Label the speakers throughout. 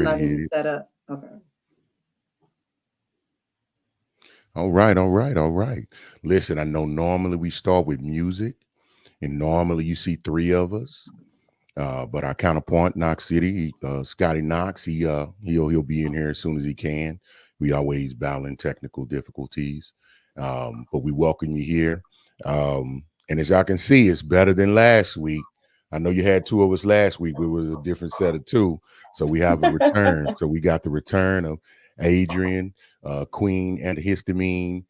Speaker 1: already
Speaker 2: not
Speaker 1: hit
Speaker 2: even
Speaker 1: it.
Speaker 2: set up. Okay.
Speaker 1: All right, all right, all right. Listen, I know normally we start with music, and normally you see three of us. But our counterpart, Knox City, Scotty Knox, he'll be in here as soon as he can. We always battling technical difficulties, but we welcome you here. And as y'all can see, it's better than last week. I know you had two of us last week, but it was a different set of two. So we have a return. So we got the return of Adrian, Queen Antihistamine,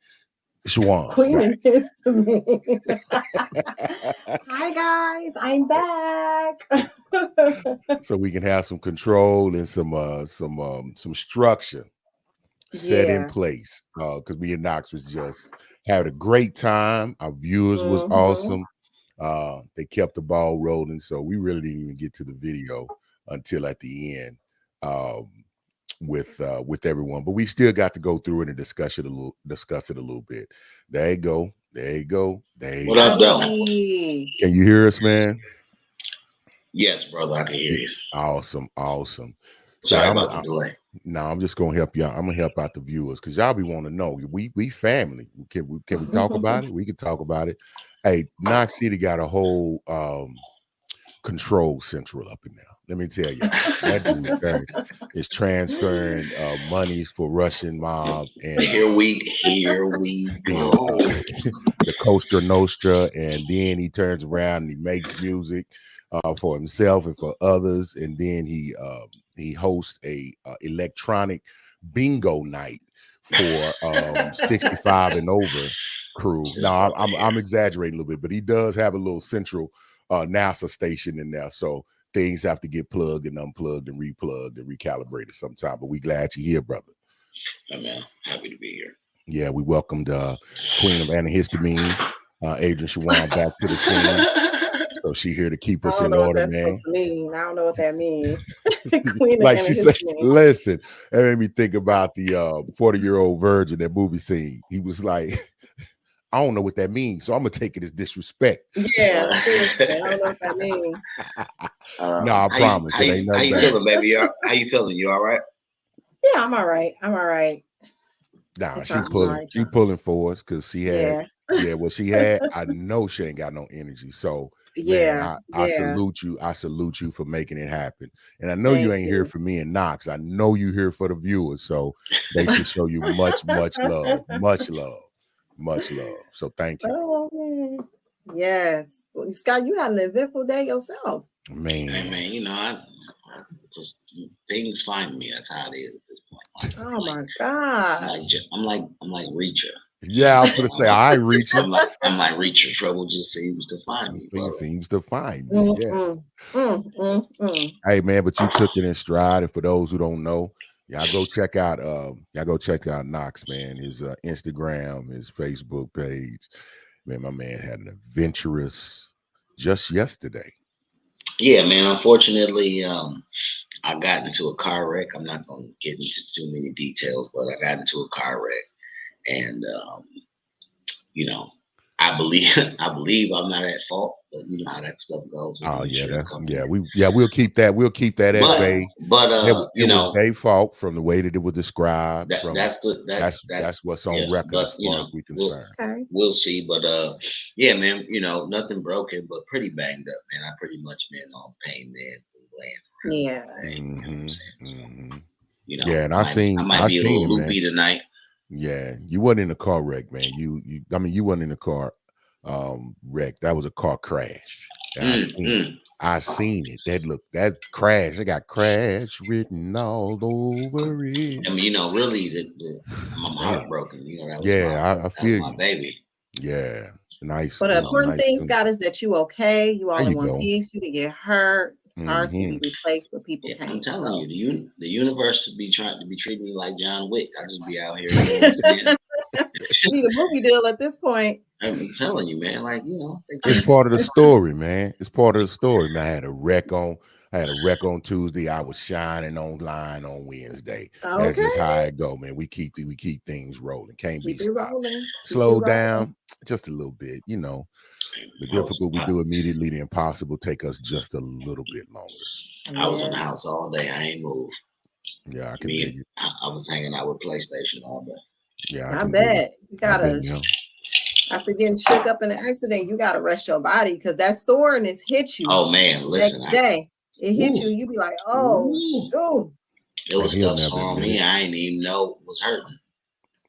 Speaker 1: Shawan
Speaker 2: Queen
Speaker 1: back.
Speaker 2: and histamine. Hi guys, I'm back.
Speaker 1: So we can have some control and some structure set in
Speaker 2: Yeah.
Speaker 1: place. Because me and Knox was just had a great time. Our viewers was
Speaker 2: Mm-hmm.
Speaker 1: awesome. They kept the ball rolling, so we really didn't even get to the video until at the end um, with everyone. But we still got to go through it and discuss it a little bit. There you go. There you go. There
Speaker 3: What
Speaker 1: you
Speaker 3: up,
Speaker 1: go.
Speaker 3: though?
Speaker 2: Howdy.
Speaker 1: Can you hear us, man?
Speaker 3: Yes, brother, I can hear you.
Speaker 1: Awesome, awesome. So
Speaker 3: Sorry about the delay.
Speaker 1: now I'm just gonna help y'all. I'm gonna help out the viewers because y'all be want to know. We family. Can we talk about it? We can talk about it. Hey, Knox City got a whole control central up in there. Let me tell y'all, that dude there is transferring monies for Russian mob and
Speaker 3: Here we go.
Speaker 1: the Costa Nostra, and then he turns around and he makes music for himself and for others, and then he hosts a electronic bingo night for 65 and over crew. Now I'm exaggerating a little bit, but he does have a little central NASA station in there, so things have to get plugged and unplugged and replugged and recalibrated sometime. But we glad you're here, brother.
Speaker 3: Yeah, man, happy to be here.
Speaker 1: Yeah, we welcomed Queen of Antihistamine, Adrian Shawan, back to the scene. So she here to keep
Speaker 2: I
Speaker 1: us
Speaker 2: don't
Speaker 1: in
Speaker 2: know what
Speaker 1: order,
Speaker 2: that's supposed
Speaker 1: man.
Speaker 2: to mean. I don't know what that means. Queen of
Speaker 1: Like she said,
Speaker 2: histamine.
Speaker 1: listen, that made me think about the 40-year-old virgin, that movie scene. He was like, I don't know what that means, so I'm gonna take it as disrespect.
Speaker 2: Yeah, seriously. I don't know what that means.
Speaker 1: No, I promise it ain't
Speaker 3: How
Speaker 1: nothing
Speaker 3: you
Speaker 1: bad.
Speaker 3: feeling, baby? How you feeling? You all right?
Speaker 2: Yeah, I'm all right. I'm all right.
Speaker 1: Nah,
Speaker 2: It's
Speaker 1: she
Speaker 2: all right.
Speaker 1: pulling for us because she had,
Speaker 2: Yeah.
Speaker 1: yeah, what she had. I know she ain't got no energy. So man,
Speaker 2: Yeah.
Speaker 1: I
Speaker 2: Yeah.
Speaker 1: salute you. I salute you for making it happen. And I know you
Speaker 2: Thank
Speaker 1: ain't here
Speaker 2: you.
Speaker 1: for me and Knox. I know you here for the viewers. So they should show you much, much love, much love, much love. So thank you,
Speaker 2: Oh, man. Yes. Well, Scott, you had an eventful day yourself.
Speaker 3: Hey,
Speaker 1: man.
Speaker 3: man, I just things find me. That's how it is at this point.
Speaker 2: Oh my
Speaker 3: I'm
Speaker 2: gosh.
Speaker 3: like Reacher.
Speaker 1: Yeah, I was gonna say I reach it.
Speaker 3: I'm like Reacher. Trouble just seems to find me,
Speaker 1: He
Speaker 3: brother.
Speaker 1: seems to find me. Yes.
Speaker 2: Mm.
Speaker 1: Hey man, but you took it in stride. And for those who don't know, y'all go check out Knox, man. His Instagram, his Facebook page. Man, my man had an adventurous just yesterday.
Speaker 3: Yeah, man. Unfortunately, I got into a car wreck. I'm not going to get into too many details, but I got into a car wreck, and you know, I believe I'm not at fault, but you know how that stuff goes with
Speaker 1: Oh
Speaker 3: the
Speaker 1: yeah,
Speaker 3: insurance
Speaker 1: that's
Speaker 3: company.
Speaker 1: we'll keep that at bay.
Speaker 3: But
Speaker 1: It was their fault from the way that it was described. That's what's on
Speaker 3: yes,
Speaker 1: record as
Speaker 3: but
Speaker 1: far as we concerned.
Speaker 2: Okay.
Speaker 3: we'll see. But yeah, man, nothing broken, but pretty banged up, man. I pretty much been on pain meds and laying
Speaker 2: Yeah.
Speaker 3: around. You know what I'm saying? So,
Speaker 1: Yeah, and
Speaker 3: I might be a little
Speaker 1: it,
Speaker 3: loopy
Speaker 1: man.
Speaker 3: tonight.
Speaker 1: Yeah, you wasn't in a car wreck, man. I mean, you wasn't in a car wreck. That was a car crash. And I seen it. That crash. They got crash written all over it.
Speaker 3: I mean, really, I'm heartbroken. That was
Speaker 1: I feel
Speaker 3: my
Speaker 1: you.
Speaker 3: baby.
Speaker 1: Yeah, nice.
Speaker 2: But the important thing, Scott, is that you okay. You all
Speaker 1: There
Speaker 2: in
Speaker 1: you
Speaker 2: one
Speaker 1: go.
Speaker 2: piece. You didn't get hurt. Cars can be replaced, but people
Speaker 3: I'm
Speaker 2: can't.
Speaker 3: telling
Speaker 2: So.
Speaker 3: you, the universe should be trying to be treating me like John Wick. I just be out here. You know what I'm saying?
Speaker 2: You need a movie deal at this point.
Speaker 3: I'm telling you, man. Like
Speaker 1: it's part of the story, man. It's part of the story, man. I had a wreck on Tuesday. I was shining online on Wednesday.
Speaker 2: Okay.
Speaker 1: That's just how it go, man. We keep things rolling. Can't
Speaker 2: Keep
Speaker 1: be
Speaker 2: it
Speaker 1: stopped.
Speaker 2: rolling.
Speaker 1: Slow down just a little bit. The difficult we do immediately, the impossible take us just a little bit longer.
Speaker 3: I was in the house all day. I ain't moved.
Speaker 1: Yeah, I can
Speaker 3: Me
Speaker 1: dig
Speaker 3: and
Speaker 1: it.
Speaker 3: I was hanging out with PlayStation all day.
Speaker 1: Yeah, I
Speaker 2: I
Speaker 1: can dig it.
Speaker 2: bet you
Speaker 1: I've
Speaker 2: gotta,
Speaker 1: been there.
Speaker 2: after getting shook up in an accident, you gotta rest your body because that soreness hit you
Speaker 3: Oh man,
Speaker 2: the
Speaker 3: listen,
Speaker 2: next day. It hit
Speaker 3: Ooh.
Speaker 2: you, you be like, oh
Speaker 3: Ooh.
Speaker 2: shoot.
Speaker 3: it was
Speaker 1: And he'll
Speaker 3: stuff
Speaker 1: never
Speaker 3: sore on
Speaker 1: admit
Speaker 3: me
Speaker 1: it.
Speaker 3: I didn't even know was hurting.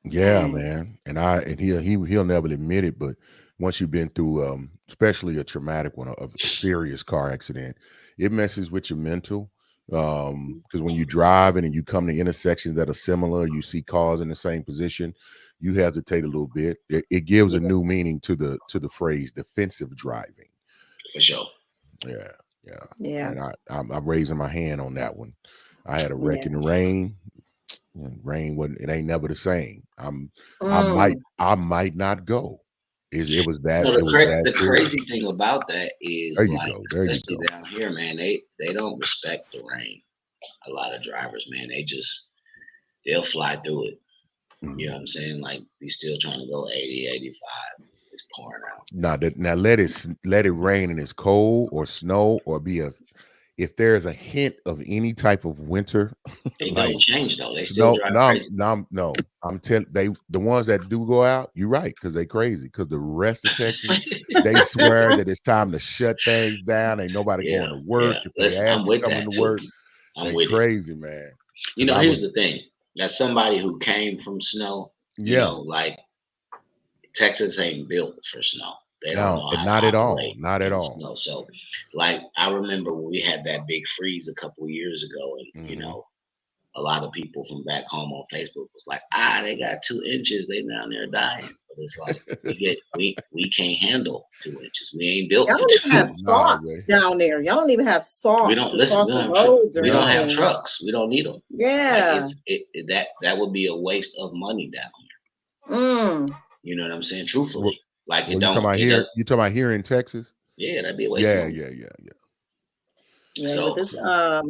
Speaker 1: Yeah,
Speaker 2: Dang.
Speaker 1: man. And he'll never admit it, but once you've been through especially a traumatic one, a serious car accident, it messes with your mental. Because when you driving and you come to intersections that are similar, you see cars in the same position, you hesitate a little bit. It gives a new meaning to the phrase defensive driving.
Speaker 3: For sure.
Speaker 1: Yeah,
Speaker 2: Yeah.
Speaker 1: and I'm raising my hand on that one. I had a wreck
Speaker 2: Yeah.
Speaker 1: in the rain. And rain wasn't. It ain't never the same. I
Speaker 2: Mm.
Speaker 1: might not go. It was that.
Speaker 3: No,
Speaker 1: It was that
Speaker 3: the
Speaker 1: serious.
Speaker 3: crazy thing about that is
Speaker 1: There you
Speaker 3: like,
Speaker 1: go. There you
Speaker 3: especially
Speaker 1: go.
Speaker 3: down here, man, they don't respect the rain. A lot of drivers, man, they'll fly through it.
Speaker 1: Mhm.
Speaker 3: You know what I'm saying? Like you still trying to go 80, 85. It's pouring out.
Speaker 1: Now let it rain and it's cold or snow or if there's a hint of any type of winter,
Speaker 3: They
Speaker 1: like
Speaker 3: don't change though. They still
Speaker 1: snow.
Speaker 3: drive
Speaker 1: No,
Speaker 3: crazy.
Speaker 1: no. I'm telling the ones that do go out. You're right because they crazy. Because the rest of Texas, they swear that it's time to shut things down. Ain't nobody going to work. If they
Speaker 3: Listen,
Speaker 1: ask
Speaker 3: I'm
Speaker 1: to
Speaker 3: with
Speaker 1: come
Speaker 3: that
Speaker 1: into
Speaker 3: too.
Speaker 1: work,
Speaker 3: I'm
Speaker 1: they
Speaker 3: with it.
Speaker 1: crazy, man.
Speaker 3: You
Speaker 1: 'Cause
Speaker 3: know,
Speaker 1: I
Speaker 3: here's
Speaker 1: was,
Speaker 3: the thing. As somebody who came from snow, you
Speaker 1: yeah,
Speaker 3: know, like Texas ain't built for snow. They don't
Speaker 1: no,
Speaker 3: know
Speaker 1: and
Speaker 3: how
Speaker 1: not
Speaker 3: to
Speaker 1: at all,
Speaker 3: operate
Speaker 1: not at
Speaker 3: in
Speaker 1: all.
Speaker 3: snow. So, like, I remember when we had that big freeze a couple of years ago, and you
Speaker 1: Mhm.
Speaker 3: know, a lot of people from back home on Facebook was like, they got 2 inches, they down there dying. But it's like we can't handle 2 inches. We ain't built
Speaker 2: Y'all
Speaker 3: for
Speaker 2: don't even have
Speaker 3: 2.
Speaker 1: Nah,
Speaker 2: salt
Speaker 1: way.
Speaker 2: down there. Y'all don't even have
Speaker 3: We
Speaker 2: salt
Speaker 3: don't
Speaker 2: to
Speaker 3: listen. We
Speaker 2: salt the
Speaker 3: don't have
Speaker 2: roads or
Speaker 3: we don't have
Speaker 2: anything.
Speaker 3: trucks. We don't need them. Like
Speaker 2: Yeah.
Speaker 3: that would be a waste of money down here.
Speaker 2: Mm.
Speaker 3: You know what I'm saying?
Speaker 1: Well,
Speaker 3: Truthfully, like
Speaker 1: you talking about
Speaker 3: it
Speaker 1: here?
Speaker 3: does.
Speaker 1: You talking about here in Texas?
Speaker 3: Yeah, that'd be a waste of
Speaker 1: Yeah,
Speaker 3: money.
Speaker 1: yeah.
Speaker 2: Yeah,
Speaker 3: So
Speaker 2: with this
Speaker 3: you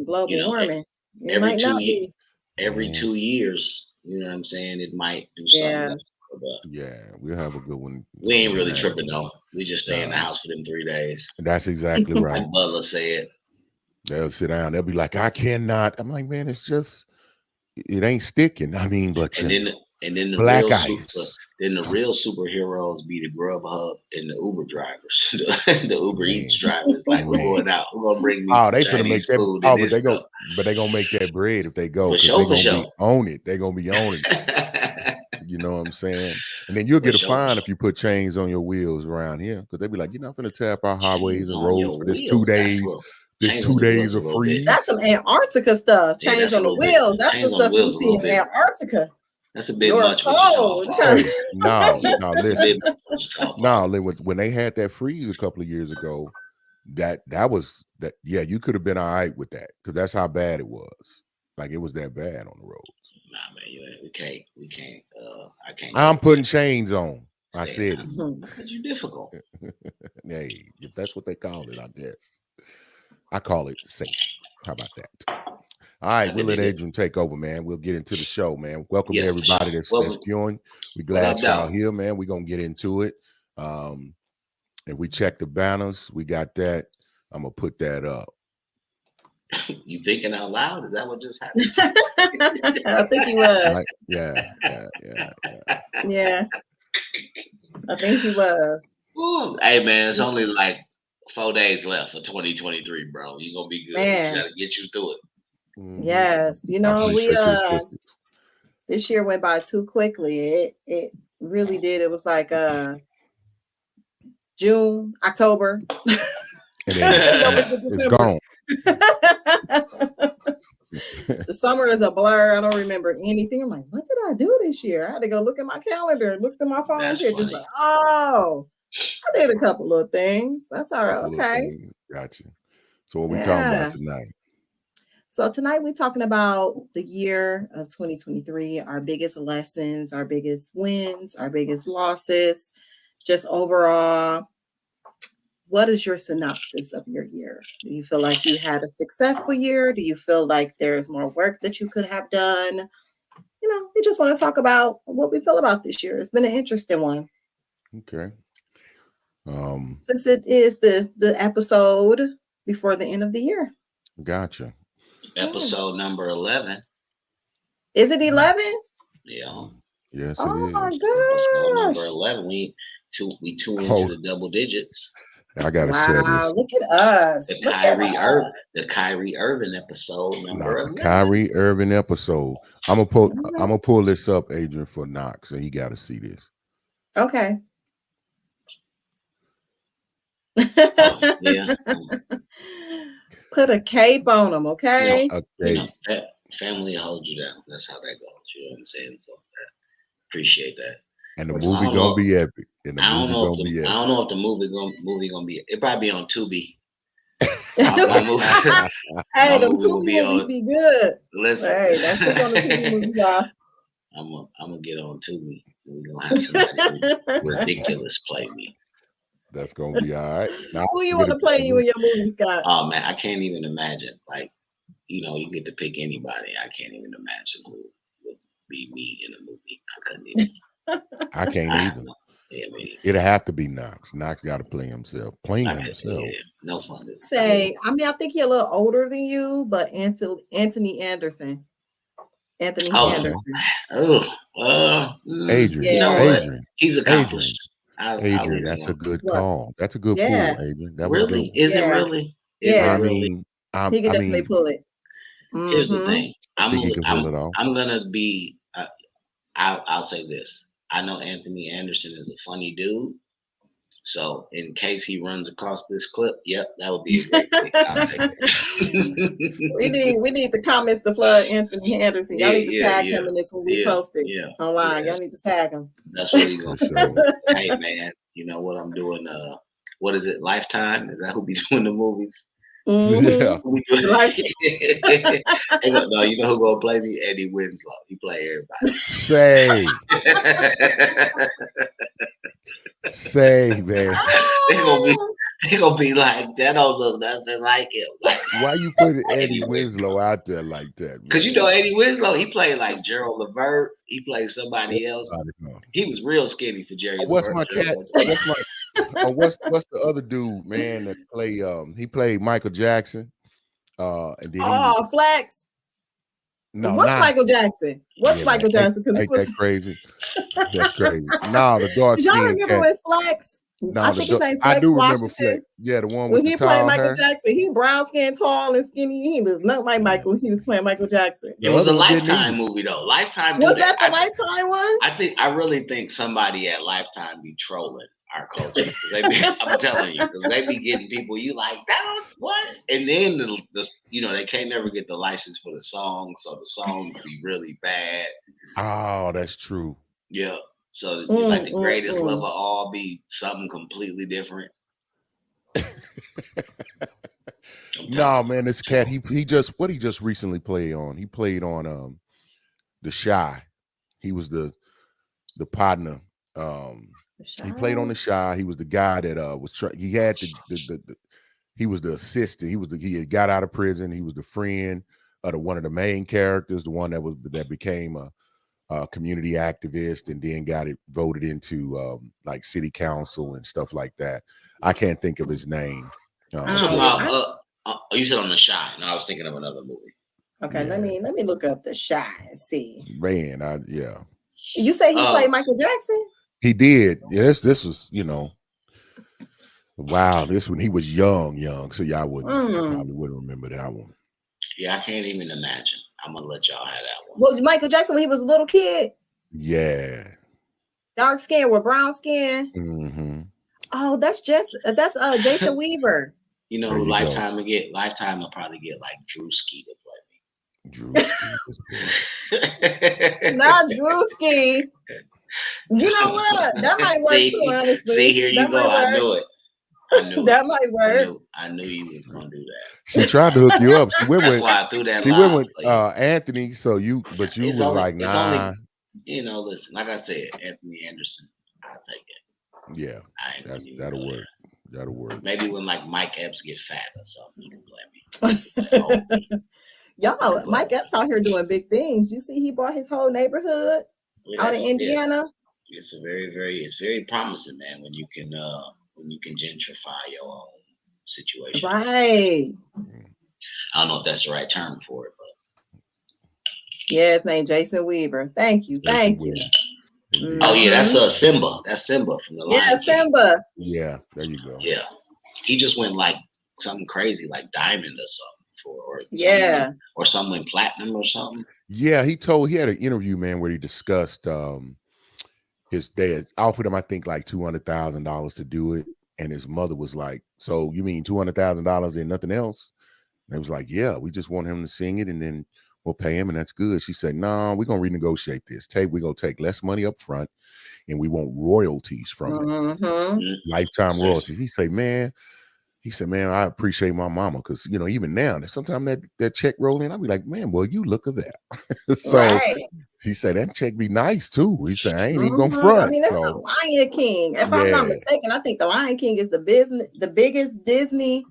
Speaker 2: global
Speaker 3: know,
Speaker 2: warming, it
Speaker 3: every
Speaker 2: might
Speaker 3: 2
Speaker 2: not
Speaker 3: years,
Speaker 2: be.
Speaker 3: every
Speaker 1: Man,
Speaker 3: 2 years, you know what I'm saying? It might do something
Speaker 2: Yeah.
Speaker 3: else. But
Speaker 1: yeah, we'll have a good one.
Speaker 3: we ain't really
Speaker 1: Mad
Speaker 3: tripping
Speaker 1: again.
Speaker 3: though. We just stay in the
Speaker 1: Nah,
Speaker 3: house for them 3 days.
Speaker 1: that's exactly right.
Speaker 3: Like Butler said.
Speaker 1: They'll sit down. They'll be like, I cannot. I'm like, man, it's just it ain't sticking. I mean, but
Speaker 3: And
Speaker 1: you
Speaker 3: then
Speaker 1: know,
Speaker 3: the
Speaker 1: black
Speaker 3: real
Speaker 1: ice.
Speaker 3: superheroes be the Grubhub and the Uber drivers, the Uber Eats
Speaker 1: Man,
Speaker 3: drivers. Like we're
Speaker 1: man.
Speaker 3: going out, we're gonna bring me
Speaker 1: Oh,
Speaker 3: some
Speaker 1: they finna make
Speaker 3: Chinese
Speaker 1: that.
Speaker 3: food
Speaker 1: Oh,
Speaker 3: and this stuff.
Speaker 1: but they gonna make that bread if they go
Speaker 3: For
Speaker 1: because they
Speaker 3: sure, for
Speaker 1: gonna be
Speaker 3: sure.
Speaker 1: on it. They gonna be on it. You know what I'm saying? And then you'll
Speaker 3: For
Speaker 1: get a
Speaker 3: sure, for
Speaker 1: fine
Speaker 3: sure.
Speaker 1: if you put chains on your wheels around here because they be like, you're not finna tap our highways
Speaker 3: Chains
Speaker 1: and
Speaker 3: on
Speaker 1: roads
Speaker 3: your
Speaker 1: for this 2
Speaker 3: wheels. That's
Speaker 1: days.
Speaker 3: what
Speaker 1: This
Speaker 3: chains on
Speaker 1: 2
Speaker 3: the wheels
Speaker 1: days
Speaker 3: a
Speaker 1: of
Speaker 3: little bit.
Speaker 2: That's
Speaker 1: freeze.
Speaker 2: some Antarctica stuff.
Speaker 3: Yeah,
Speaker 2: Chains
Speaker 3: that's a
Speaker 2: on the
Speaker 3: little bit.
Speaker 2: wheels. That's the
Speaker 3: Chains on the
Speaker 2: stuff you
Speaker 3: wheels a
Speaker 2: see
Speaker 3: little
Speaker 2: in
Speaker 3: bit.
Speaker 2: Antarctica.
Speaker 3: That's a bit
Speaker 2: North
Speaker 3: much what you're
Speaker 2: Pole.
Speaker 3: talking about.
Speaker 1: Hey, no,
Speaker 3: That's a bit
Speaker 1: listen.
Speaker 3: much what you're talking
Speaker 1: No,
Speaker 3: about.
Speaker 1: when they had that freeze a couple of years ago, that was that. Yeah, you could have been all right with that because that's how bad it was. Like it was that bad on the roads.
Speaker 3: Nah, man, we can't. I can't.
Speaker 1: I'm putting chains on. I
Speaker 3: Stay in the
Speaker 1: said
Speaker 3: house.
Speaker 2: Mhm.
Speaker 3: Because you're difficult.
Speaker 1: it. Hey, if that's what they call it, I guess. I call it safe. How about that? All right,
Speaker 3: I
Speaker 1: we'll
Speaker 3: can
Speaker 1: let
Speaker 3: dig it.
Speaker 1: Adrian take over, man. We'll get into the show, man. Welcome to
Speaker 3: Yeah, for
Speaker 1: everybody
Speaker 3: sure.
Speaker 1: that's
Speaker 3: Well,
Speaker 1: viewing. We're
Speaker 3: what
Speaker 1: glad
Speaker 3: up,
Speaker 1: y'all
Speaker 3: dog?
Speaker 1: here, man. We're gonna get into it. If we check the banners, we got that. I'm gonna put that up.
Speaker 3: You thinking out loud? Is that what just happened?
Speaker 2: I think he was.
Speaker 1: Right? Yeah.
Speaker 2: Yeah, I think he was.
Speaker 3: Ooh, hey, man, it's only like 4 days left for 2023, bro. You're going to be good. We
Speaker 2: Man.
Speaker 3: got to get you through it.
Speaker 1: Mhm.
Speaker 2: Yes, you
Speaker 1: I
Speaker 2: know, we
Speaker 1: appreciate your assistance.
Speaker 2: this year went by too quickly. It really did. It was like June, October.
Speaker 1: And then it's gone.
Speaker 2: The summer is a blur. I don't remember anything. I'm like, what did I do this year? I had to go look at my calendar, looked at my phone
Speaker 3: That's
Speaker 2: pictures.
Speaker 3: funny.
Speaker 2: Like, oh, I did a couple of things. That's all right.
Speaker 1: Couple of
Speaker 2: Okay.
Speaker 1: things. Gotcha. So what we talking about tonight?
Speaker 2: So tonight we're talking about the year of 2023, our biggest lessons, our biggest wins, our biggest losses, just overall. What is your synopsis of your year? Do you feel like you had a successful year? Do you feel like there's more work that you could have done? You know, we just want to talk about what we feel about this year. It's been an interesting one.
Speaker 1: Okay.
Speaker 2: Since it is the episode before the end of the year.
Speaker 1: Gotcha.
Speaker 3: Episode number 11.
Speaker 2: Is it 11?
Speaker 3: Yeah.
Speaker 1: Yes, it
Speaker 2: Oh my
Speaker 1: is.
Speaker 3: Episode number
Speaker 2: gosh.
Speaker 3: 11. We two into
Speaker 1: Oh,
Speaker 3: the double digits.
Speaker 1: I gotta share
Speaker 2: Wow,
Speaker 1: this.
Speaker 2: look at us.
Speaker 3: The
Speaker 2: Look at us.
Speaker 3: Kyrie Irving episode
Speaker 1: Now,
Speaker 3: number
Speaker 1: the
Speaker 3: 11.
Speaker 1: Kyrie Irving episode. I'm gonna pull this up, Adrian, for Knox, and he got to see this.
Speaker 2: Okay.
Speaker 3: Yeah.
Speaker 2: Put a cape on them, okay?
Speaker 1: Okay.
Speaker 3: That family will hold you down. That's how that goes. You know what I'm saying? So appreciate that.
Speaker 1: And the
Speaker 3: Which
Speaker 1: movie gonna be epic. And the
Speaker 3: I don't
Speaker 1: movie
Speaker 3: know.
Speaker 1: gonna be
Speaker 3: I
Speaker 1: epic.
Speaker 3: don't know if the movie gonna be. It probably be on Tubi.
Speaker 2: Hey,
Speaker 3: My
Speaker 2: them
Speaker 3: movie will
Speaker 2: Tubi
Speaker 3: be
Speaker 2: movies
Speaker 3: on.
Speaker 2: be good.
Speaker 3: Listen,
Speaker 2: Hey, don't sleep on the Tubi movies, y'all.
Speaker 3: I'm gonna get on Tubi. We're gonna have somebody ridiculous play me.
Speaker 1: That's gonna be all right. Now,
Speaker 2: Who you want to play you in your movie, Scott?
Speaker 3: Oh man, I can't even imagine. Like, you get to pick anybody. I can't even imagine who would be me in a movie. I couldn't even.
Speaker 1: I can't either.
Speaker 3: Yeah, man.
Speaker 1: It'll have to be Knox. Knox got to play himself. Playing himself.
Speaker 3: Yeah, no fun.
Speaker 2: Say, I mean, I think he's a little older than you, but Anthony Anderson. Anthony Anderson.
Speaker 1: Adrian.
Speaker 3: You know
Speaker 2: Yeah.
Speaker 3: what? He's accomplished.
Speaker 1: Adrian, that's a good call. That's a good pull, Adrian. That was
Speaker 3: really?
Speaker 1: good.
Speaker 3: Is it really?
Speaker 2: Yeah.
Speaker 1: I mean,
Speaker 2: he can definitely pull it.
Speaker 3: Here's the thing.
Speaker 1: I think he can pull it off.
Speaker 3: I'm gonna be. I'll say this. I know Anthony Anderson is a funny dude. So in case he runs across this clip, yep, that would be a great thing. I'll take it.
Speaker 2: we need the comments to flood Anthony Anderson. Y'all need to tag him in this when we post it online. Y'all need to tag him.
Speaker 3: That's what he's gonna do. Hey man, you know what I'm doing? What is it? Lifetime? Is that who be doing the movies?
Speaker 1: Yeah.
Speaker 3: No, you know who gonna play me? Eddie Winslow. He play everybody.
Speaker 1: Say, man.
Speaker 3: They gonna be like, that don't look nothing like him. Like,
Speaker 1: why you putting Eddie Winslow out there like that?
Speaker 3: Because Eddie Winslow, he played like Gerald Levert. He played somebody else. He was real skinny for Jerry.
Speaker 1: What's my cat? What's the other dude, man, that play? He played Michael Jackson. And then
Speaker 2: Flex.
Speaker 1: No,
Speaker 2: what's Michael Jackson? What's Michael Jackson? Because
Speaker 1: that's crazy. That's crazy. No, the dark.
Speaker 2: Did y'all remember when Flex?
Speaker 1: No,
Speaker 2: I think his name Flex
Speaker 1: I do
Speaker 2: Washington.
Speaker 1: remember Flex. Yeah, the one
Speaker 2: when
Speaker 1: with
Speaker 2: he
Speaker 1: the
Speaker 2: played Michael
Speaker 1: hair.
Speaker 2: Jackson. He brown skin, tall and skinny. He was not like Michael. He was playing Michael Jackson.
Speaker 3: It was a Lifetime movie though. Lifetime
Speaker 2: was that the Lifetime one?
Speaker 3: I really think somebody at Lifetime be trolling our culture. I'm telling you, because they be getting people you like that. What? And then they can't never get the license for the song, so the songs be really bad.
Speaker 1: Oh, that's true.
Speaker 3: Yeah. So like the greatest love of all be something completely different.
Speaker 1: No, man, this cat, he just recently played on. He played on The Chi. He was the partner. He played on The Chi. He was the guy that he had he was the assistant. He had got out of prison. He was the friend of one of the main characters, the one that became a community activist and then got it voted into like city council and stuff like that. I can't think of his name.
Speaker 3: You said on The Chi. No, I was thinking of another movie.
Speaker 2: Okay, let me look up The Chi and see.
Speaker 1: Man,
Speaker 2: You say he played Michael Jackson?
Speaker 1: He did. Yes, this was, wow, this one he was young, so y'all probably wouldn't remember that one.
Speaker 3: Yeah, I can't even imagine. I'm gonna let y'all have that one.
Speaker 2: Well, Michael Jackson when he was a little kid.
Speaker 1: Yeah.
Speaker 2: Dark skin with brown skin.
Speaker 1: Mm-hmm.
Speaker 2: Oh, that's Jason Weaver.
Speaker 3: Lifetime will probably get like Drewski to play me.
Speaker 1: Drewski.
Speaker 2: Not Drewski. You know what? That might work too, honestly.
Speaker 3: See, here you go. I knew it.
Speaker 2: That might work.
Speaker 3: I knew you was gonna do that.
Speaker 1: She tried to hook you up. She went
Speaker 3: That's
Speaker 1: with,
Speaker 3: why I threw that.
Speaker 1: She went with Anthony. So you was like, nah.
Speaker 3: Listen, like I said, Anthony Anderson. I'll take it.
Speaker 1: Yeah, that'll work. That'll work.
Speaker 3: Maybe when like Mike Epps get fat or something, you can play me.
Speaker 2: Y'all, Mike Epps out here doing big things. You see, he bought his whole neighborhood out in Indiana.
Speaker 3: It's it's very promising, man. When you can gentrify your own situation.
Speaker 2: Right.
Speaker 3: I don't know if that's the right term for it, but
Speaker 2: Yeah, his name Jason Weaver. Thank you.
Speaker 1: Jason
Speaker 2: Thank you.
Speaker 1: Weaver. Indeed.
Speaker 3: Oh yeah, that's Simba. That's Simba from the
Speaker 2: Yeah,
Speaker 3: Lion King.
Speaker 2: Simba.
Speaker 1: Yeah, there you go.
Speaker 3: Yeah, he just went like something crazy, like diamond or something,
Speaker 2: Yeah.
Speaker 3: or something went platinum or something.
Speaker 1: Yeah, he had an interview, man, where he discussed his dad offered him, I think, like $200,000 to do it, and his mother was like, "So you mean $200,000 and nothing else?" And it was like, "Yeah, we just want him to sing it, and then we'll pay him, and that's good." She said, "No, we're gonna renegotiate this. We're gonna take less money up front, and we want royalties from it, lifetime royalties." He said, man, I appreciate my mama, because even now, sometimes that check roll in, I'll be like, man, well, you look at that. So
Speaker 2: Right.
Speaker 1: he said that check be nice too. He said, I ain't even gonna front.
Speaker 2: I mean, that's
Speaker 1: So,
Speaker 2: the Lion King. If I'm not mistaken, I think the Lion King is the biggest Disney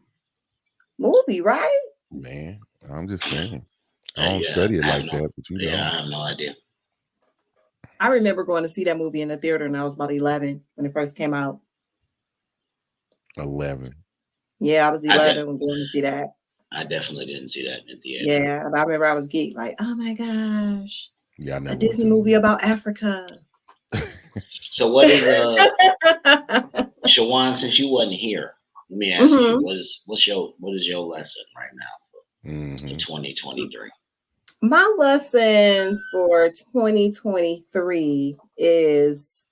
Speaker 2: movie, right?
Speaker 1: man, I'm just saying. I don't study it like that, but
Speaker 3: I have no idea.
Speaker 2: I remember going to see that movie in the theater, and I was about 11 when it first came out.
Speaker 1: 11.
Speaker 2: Yeah, I was 11 when going to see that.
Speaker 3: I definitely didn't see that in the theater.
Speaker 2: Yeah, and I remember I was geeked, like, oh my gosh,
Speaker 1: yeah, I never
Speaker 2: a Disney movie about Africa.
Speaker 3: So what is Shawan, since you wasn't here, let me ask you, what is your lesson right now in 2023?
Speaker 2: My lessons for 2023 is,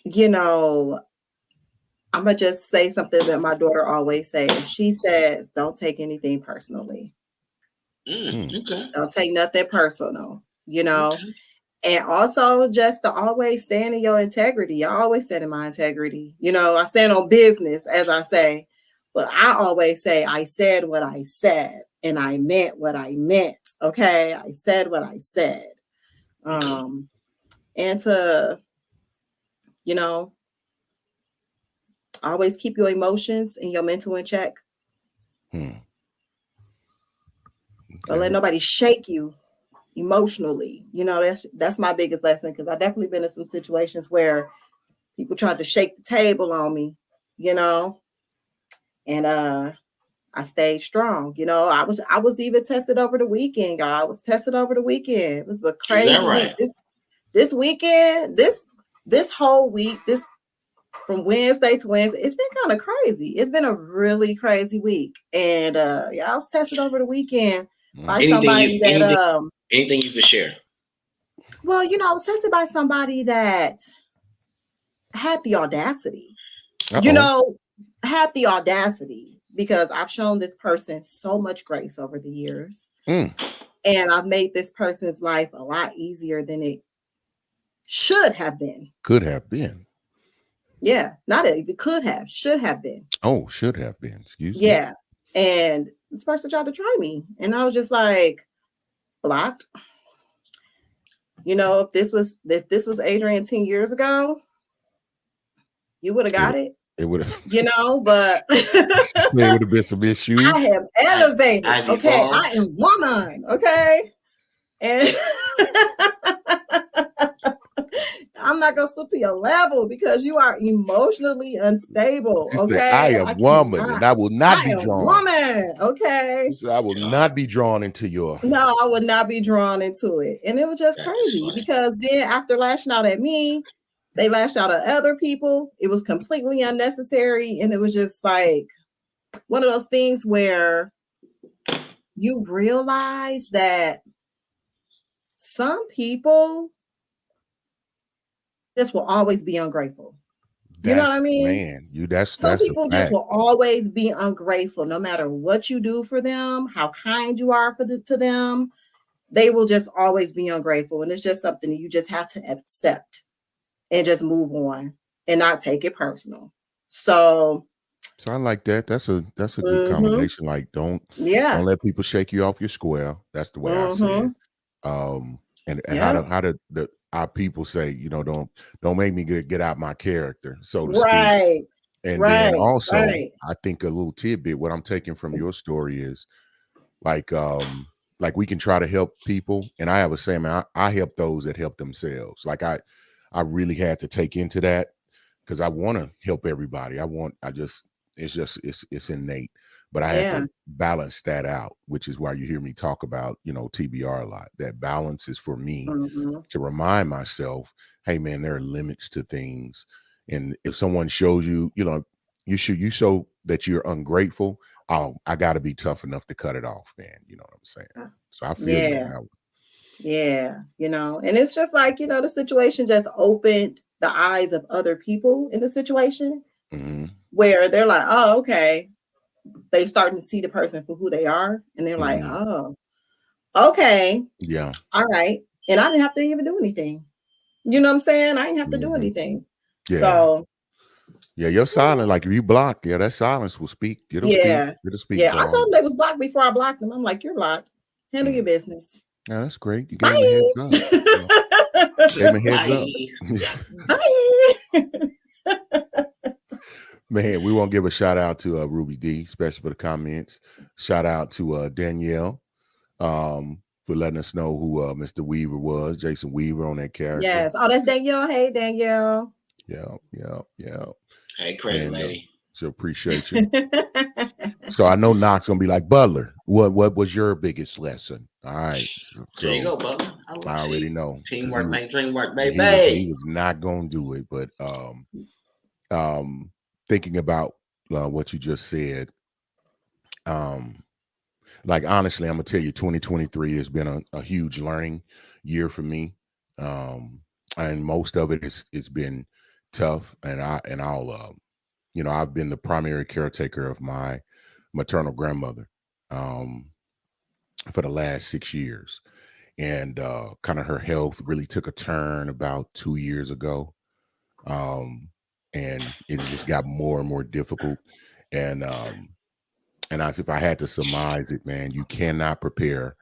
Speaker 2: I'm going to just say something that my daughter always says. She says, don't take anything personally.
Speaker 3: Okay.
Speaker 2: Don't take nothing personal, Okay. And also just to always stand in your integrity. I always stand in my integrity. I stand on business, as I say. But I always say, I said what I said, and I meant what I meant. Okay. I said what I said. And to, always keep your emotions and your mental in check.
Speaker 1: Okay.
Speaker 2: Don't let nobody shake you emotionally. That's my biggest lesson, because I've definitely been in some situations where people tried to shake the table on me, and I stayed strong. I was even tested over the weekend, y'all. I was tested over the weekend. It was a crazy week. This weekend, this whole week, from Wednesday to Wednesday, it's been kind of crazy. It's been a really crazy week. And I was tested over the weekend by somebody
Speaker 3: anything you could share.
Speaker 2: Well, I was tested by somebody that had the audacity. Had the audacity, because I've shown this person so much grace over the years. And I've made this person's life a lot easier than it should have been.
Speaker 1: Could have been.
Speaker 2: Yeah, not even could have, should have been.
Speaker 1: Oh, should have been. Excuse me.
Speaker 2: Yeah. And this person tried to try me. And I was just like, blocked. If this was Adrian 10 years ago, you would have got it.
Speaker 1: It would have,
Speaker 2: but
Speaker 1: there would have been some issues.
Speaker 2: I have elevated. Okay. I am woman. Okay. And I'm not gonna stoop to your level because you are emotionally unstable. Okay.
Speaker 1: I am woman, and I will not be drawn.
Speaker 2: Woman, okay.
Speaker 1: I will not be drawn into your.
Speaker 2: No, I would not be drawn into it. And it was just crazy, because then after lashing out at me, they lashed out at other people. It was completely unnecessary. And it was just like one of those things where you realize that some people just will always be ungrateful. You know what I mean?
Speaker 1: Man,
Speaker 2: some people just will always be ungrateful, no matter what you do for them, how kind you are to them. They will just always be ungrateful. And it's just something that you just have to accept and just move on and not take it personal. So
Speaker 1: I like that. That's a good combination. Like, don't let people shake you off your square. That's the way I say it. And how do our people say, don't make me get out my character, so to speak. And then also, I think a little tidbit, what I'm taking from your story is like we can try to help people. And I have a saying, man, I help those that help themselves. Like I really had to take into that, because I want to help everybody. It's innate. but I had
Speaker 2: Yeah.
Speaker 1: to balance that out, which is why you hear me talk about, TBR a lot. That balance is for me
Speaker 2: Mhm.
Speaker 1: to remind myself, hey man, there are limits to things. And if someone shows you, you show that you're ungrateful, oh, I gotta be tough enough to cut it off, man. You know what I'm saying? So I feel you on
Speaker 2: Yeah.
Speaker 1: that one.
Speaker 2: Yeah. And it's just like, the situation just opened the eyes of other people in the situation
Speaker 1: Hmm.
Speaker 2: where they're like, oh, okay. They starting to see the person for who they are. And they're like,
Speaker 1: Hmm.
Speaker 2: oh, okay.
Speaker 1: Yeah.
Speaker 2: All right. And I didn't have to even do anything. You know what I'm saying? I didn't have to do
Speaker 1: Hmm.
Speaker 2: anything.
Speaker 1: Yeah.
Speaker 2: So
Speaker 1: Yeah, you're silent. Like if you block, yeah, that silence will speak. It'll speak.
Speaker 2: yeah.
Speaker 1: It'll speak
Speaker 2: Yeah. I
Speaker 1: volume.
Speaker 2: told them they was blocked before I blocked them. I'm like, you're blocked. Handle your
Speaker 1: Mm.
Speaker 2: business.
Speaker 1: Yeah, that's great. You gave them a
Speaker 2: Bye.
Speaker 1: heads up. Gave them a heads up.
Speaker 2: Bye.
Speaker 1: Man, we won't give a shout out to Ruby D, especially for the comments. Shout out to Danielle for letting us know who Mr. Weaver was, Jason Weaver on that character.
Speaker 2: Yes. Oh, that's Danielle. Hey, Danielle.
Speaker 1: Yeah.
Speaker 3: Hey, credit
Speaker 1: And
Speaker 3: lady.
Speaker 1: so appreciate you. So I know Knox gonna be like, Butler, what was your biggest lesson? All right.
Speaker 3: There you
Speaker 1: So
Speaker 3: go, Butler.
Speaker 1: I already know. 'Cause
Speaker 3: Teamwork, make dream work,
Speaker 1: he
Speaker 3: baby.
Speaker 1: was not gonna do it, but thinking about what you just said, like honestly, I'm gonna tell you, 2023 has been a huge learning year for me, and most of it's been tough. And I'll I've been the primary caretaker of my maternal grandmother for the last 6 years, and kind of her health really took a turn about 2 years ago, and it just got more and more difficult. And if I had to surmise it, man, you cannot prepare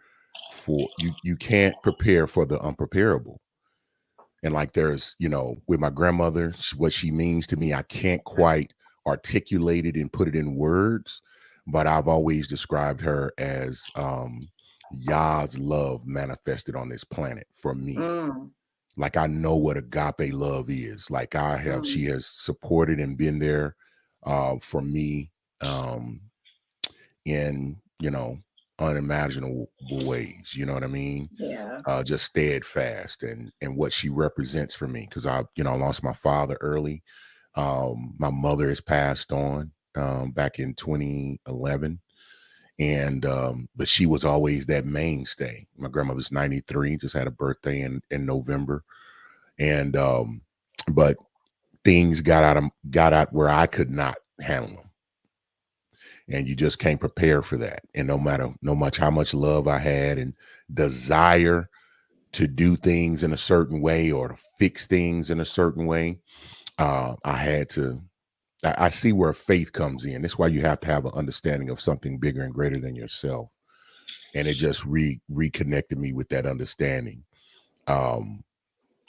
Speaker 1: for you can't prepare for the unpreparable. And like there's, with my grandmother, what she means to me, I can't quite articulate it and put it in words, but I've always described her as Yah's love manifested on this planet for me. Like I know what agape love is. Like she has supported and been there for me in, unimaginable ways. You know what I mean?
Speaker 2: Yeah.
Speaker 1: Just steadfast and what she represents for me. Cause I lost my father early. My mother has passed on back in 2011. And but she was always that mainstay. My grandmother's 93, just had a birthday in November. And but things got out where I could not handle them. And you just can't prepare for that. And no matter how much love I had and desire to do things in a certain way or to fix things in a certain way, I see where faith comes in. That's why you have to have an understanding of something bigger and greater than yourself. And it just reconnected me with that understanding. And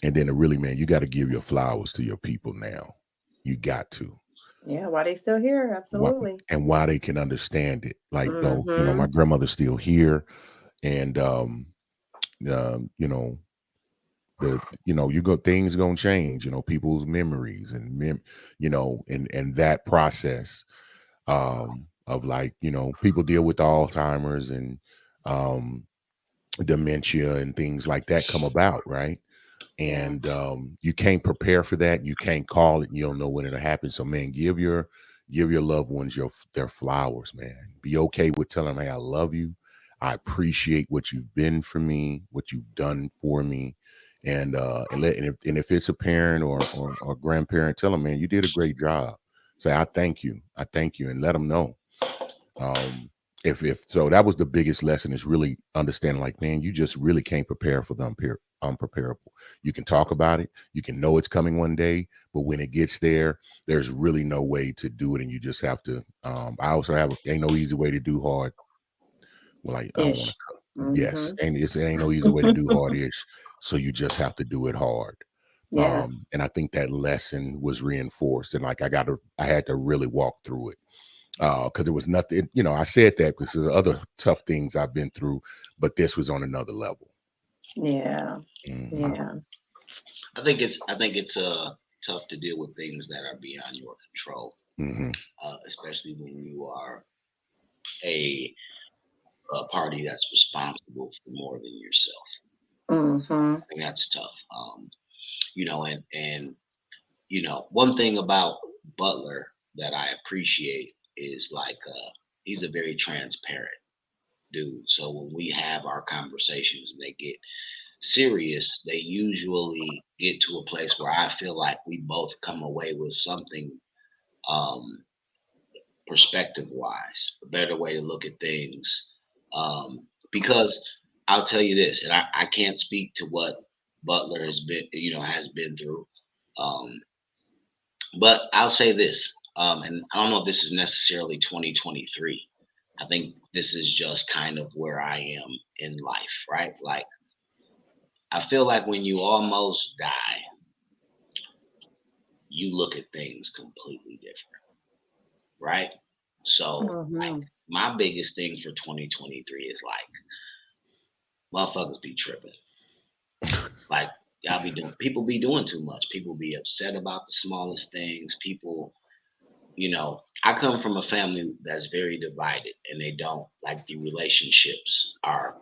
Speaker 1: then really, man, you got to give your flowers to your people now. You got to.
Speaker 2: Yeah, why they still here? Absolutely.
Speaker 1: Why they can understand it. Like, though, my grandmother's still here. And things gonna change, people's memories and and that process of like, people deal with Alzheimer's and dementia and things like that come about, right? And you can't prepare for that. You can't call it. And you don't know when it'll happen. So, man, give your loved ones their flowers, man. Be okay with telling them, hey, I love you. I appreciate what you've been for me, what you've done for me. And if it's a parent or grandparent, tell them, man, you did a great job. Say, I thank you, and let them know. If so, that was the biggest lesson, is really understanding, like, man, you just really can't prepare for the unpreparable. You can talk about it, you can know it's coming one day, but when it gets there, there's really no way to do it, and you just have to. I also ain't no easy way to do hard. Well, I don't want to. Yes, and it ain't no easy way to do hard-ish. So you just have to do it hard.
Speaker 2: Yeah.
Speaker 1: And I think that lesson was reinforced, and like I had to really walk through it. Because it was nothing, I said that because there's other tough things I've been through, but this was on another level.
Speaker 2: Yeah.
Speaker 1: Mm-hmm.
Speaker 2: Yeah.
Speaker 3: I think it's tough to deal with things that are beyond your control,
Speaker 1: Mm-hmm.
Speaker 3: especially when you are a, a party that's responsible for more than yourself.
Speaker 2: Mm-hmm.
Speaker 3: I think that's tough. And one thing about Butler that I appreciate is like he's a very transparent dude. So when we have our conversations and they get serious, they usually get to a place where I feel like we both come away with something um, perspective wise, a better way to look at things. Because I'll tell you this, and I can't speak to what Butler has been through. Um, but I'll say this, and I don't know if this is necessarily 2023. I think this is just kind of where I am in life, right? Like, I feel like when you almost die, you look at things completely different, right? So, like,
Speaker 2: Mm-hmm.
Speaker 3: my biggest thing for 2023 is like, motherfuckers be tripping. Like, people be doing too much. People be upset about the smallest things. I come from a family that's very divided and they don't like the relationships are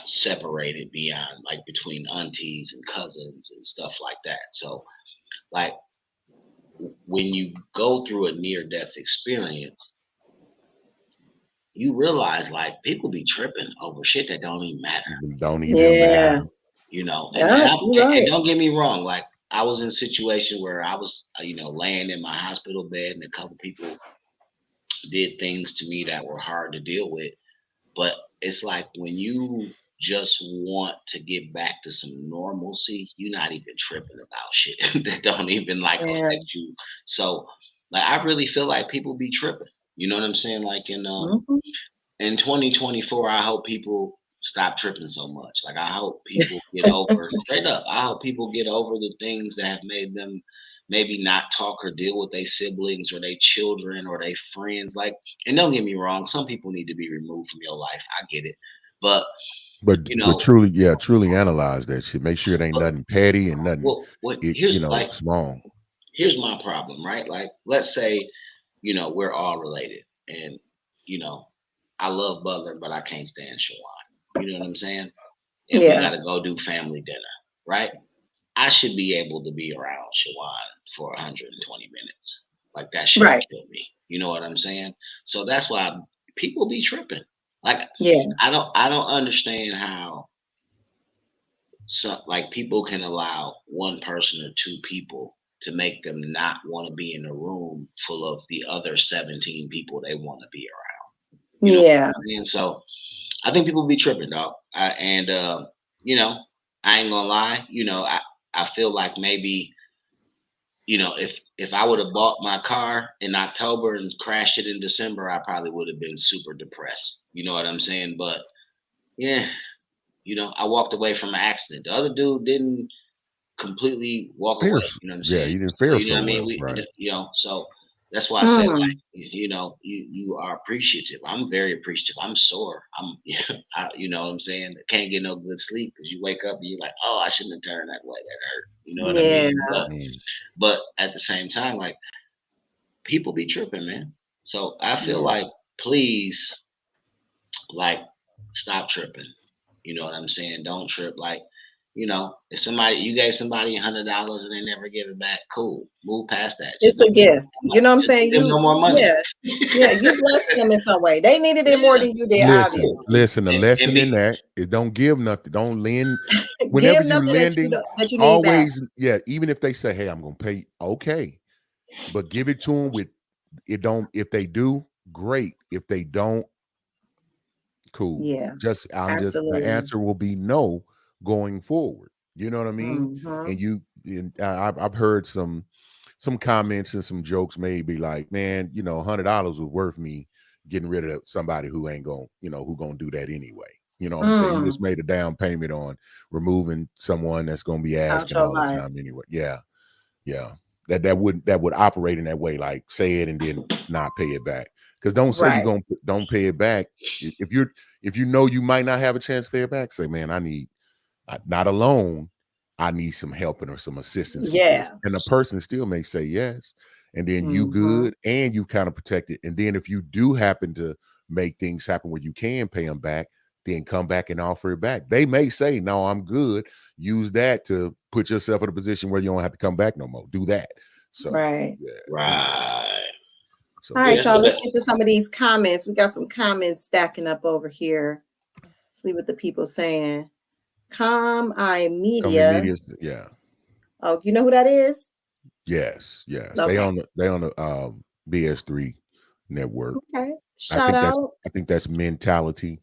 Speaker 3: separated beyond like between aunties and cousins and stuff like that. So, like, when you go through a near death experience, you realize like people be tripping over shit that don't even matter.
Speaker 1: Don't even
Speaker 2: Yeah.
Speaker 1: matter.
Speaker 3: And,
Speaker 2: Yeah, you're
Speaker 3: and
Speaker 2: right.
Speaker 3: don't get me wrong, like I was in a situation where I was, laying in my hospital bed and a couple people did things to me that were hard to deal with. But it's like when you just want to get back to some normalcy, you're not even tripping about shit that don't even like
Speaker 2: Yeah.
Speaker 3: affect you. So, like, I really feel like people be tripping. You know what I'm saying? Like
Speaker 2: Mhm.
Speaker 3: in 2024, I hope people stop tripping so much. Like, I hope people get over straight up. I hope people get over the things that have made them maybe not talk or deal with their siblings or their children or their friends. Like, and don't get me wrong, some people need to be removed from your life. I get it, but you
Speaker 1: But
Speaker 3: know,
Speaker 1: truly analyze that shit. Make sure it ain't
Speaker 3: but,
Speaker 1: nothing petty and nothing
Speaker 3: what here's like
Speaker 1: small.
Speaker 3: here's my problem, right? Like, let's say we're all related, and you know, I love Butler, but I can't stand Shawan. You know what I'm saying? And we
Speaker 2: Yeah.
Speaker 3: got to go do family dinner, right? I should be able to be around Shawan for 120 minutes. Like, that shouldn't
Speaker 2: Right.
Speaker 3: kill me. You know what I'm saying? So that's why people be tripping. Like,
Speaker 2: Yeah.
Speaker 3: I don't understand how like people can allow one person or two people to make them not want to be in a room full of the other 17 people they want to be around. You know what
Speaker 2: Yeah.
Speaker 3: I'm saying? So I think people be tripping, dog. And you know, I ain't gonna lie. I feel like maybe if I would have bought my car in October and crashed it in December, I probably would have been super depressed. You know what I'm saying? But yeah, I walked away from an accident. The other dude didn't completely walk away.
Speaker 1: Fierce.
Speaker 3: You know what I'm
Speaker 1: Yeah,
Speaker 3: saying?
Speaker 1: you didn't
Speaker 3: So
Speaker 1: fare
Speaker 3: you know
Speaker 1: so
Speaker 3: what I mean?
Speaker 1: well. Right.
Speaker 3: So that's why I said like,
Speaker 2: Mm.
Speaker 3: you are appreciative. I'm very appreciative. I'm sore. You know what I'm saying? I can't get no good sleep because you wake up and you're like, oh, I shouldn't have turned that way. That hurt. You know what I
Speaker 2: Yeah.
Speaker 3: mean?
Speaker 1: Mm.
Speaker 3: But at the same time, like, people be tripping, man. So I feel
Speaker 2: Yeah.
Speaker 3: like, please, like, stop tripping. You know what I'm saying? Don't trip. Like, if you gave somebody $100 and they never give it back, cool. Move past that.
Speaker 2: It's a gift. You know what I'm
Speaker 3: Just
Speaker 2: saying?
Speaker 3: give them no more money.
Speaker 2: Yeah, you blessed them in some way. They needed it more than you did, obviously.
Speaker 1: Listen. The
Speaker 3: And
Speaker 1: lesson in
Speaker 3: be
Speaker 1: that is don't give nothing. Don't lend. Whenever
Speaker 2: Give
Speaker 1: you
Speaker 2: nothing
Speaker 1: lending,
Speaker 2: that you need back.
Speaker 1: always, even if they say, "Hey, I'm gonna pay," okay, but give it to them with it. Don't if they do, great. If they don't, cool.
Speaker 2: Yeah,
Speaker 1: The
Speaker 2: absolutely.
Speaker 1: answer will be no going forward. You know what I mean?
Speaker 2: Mm-hmm.
Speaker 1: And I've heard some comments and some jokes maybe like, man, $100 was worth me getting rid of somebody who ain't gonna, who gonna do that anyway. You know what I'm saying? You just made a down payment on removing someone that's gonna be
Speaker 2: Out
Speaker 1: asking
Speaker 2: your
Speaker 1: all the
Speaker 2: life.
Speaker 1: time anyway. Yeah. Yeah. That would operate in that way, like say it and then not pay it back. Because don't say
Speaker 2: Right.
Speaker 1: don't pay it back. If you know you might not have a chance to pay it back, say, man, I need not alone. I need some help or some assistance with this.
Speaker 2: Yeah.
Speaker 1: And the person still may say yes. And then you
Speaker 2: Mm-hmm.
Speaker 1: good and you kind of protected. And then if you do happen to make things happen where you can pay them back, then come back and offer it back. They may say, no, I'm good. Use that to put yourself in a position where you don't have to come back no more. Do that. So
Speaker 2: Right.
Speaker 1: yeah,
Speaker 3: Right.
Speaker 1: So
Speaker 2: All right,
Speaker 3: Yeah,
Speaker 2: y'all.
Speaker 3: so
Speaker 2: Let's
Speaker 3: that-
Speaker 2: get to some of these comments. We got some comments stacking up over here. See what the people saying. Com Eye Media.
Speaker 1: yeah.
Speaker 2: Oh, you know who that is?
Speaker 1: Yes.
Speaker 2: Okay.
Speaker 1: They on the BS3 network.
Speaker 2: Okay. Shout out.
Speaker 1: I think that's Mentality.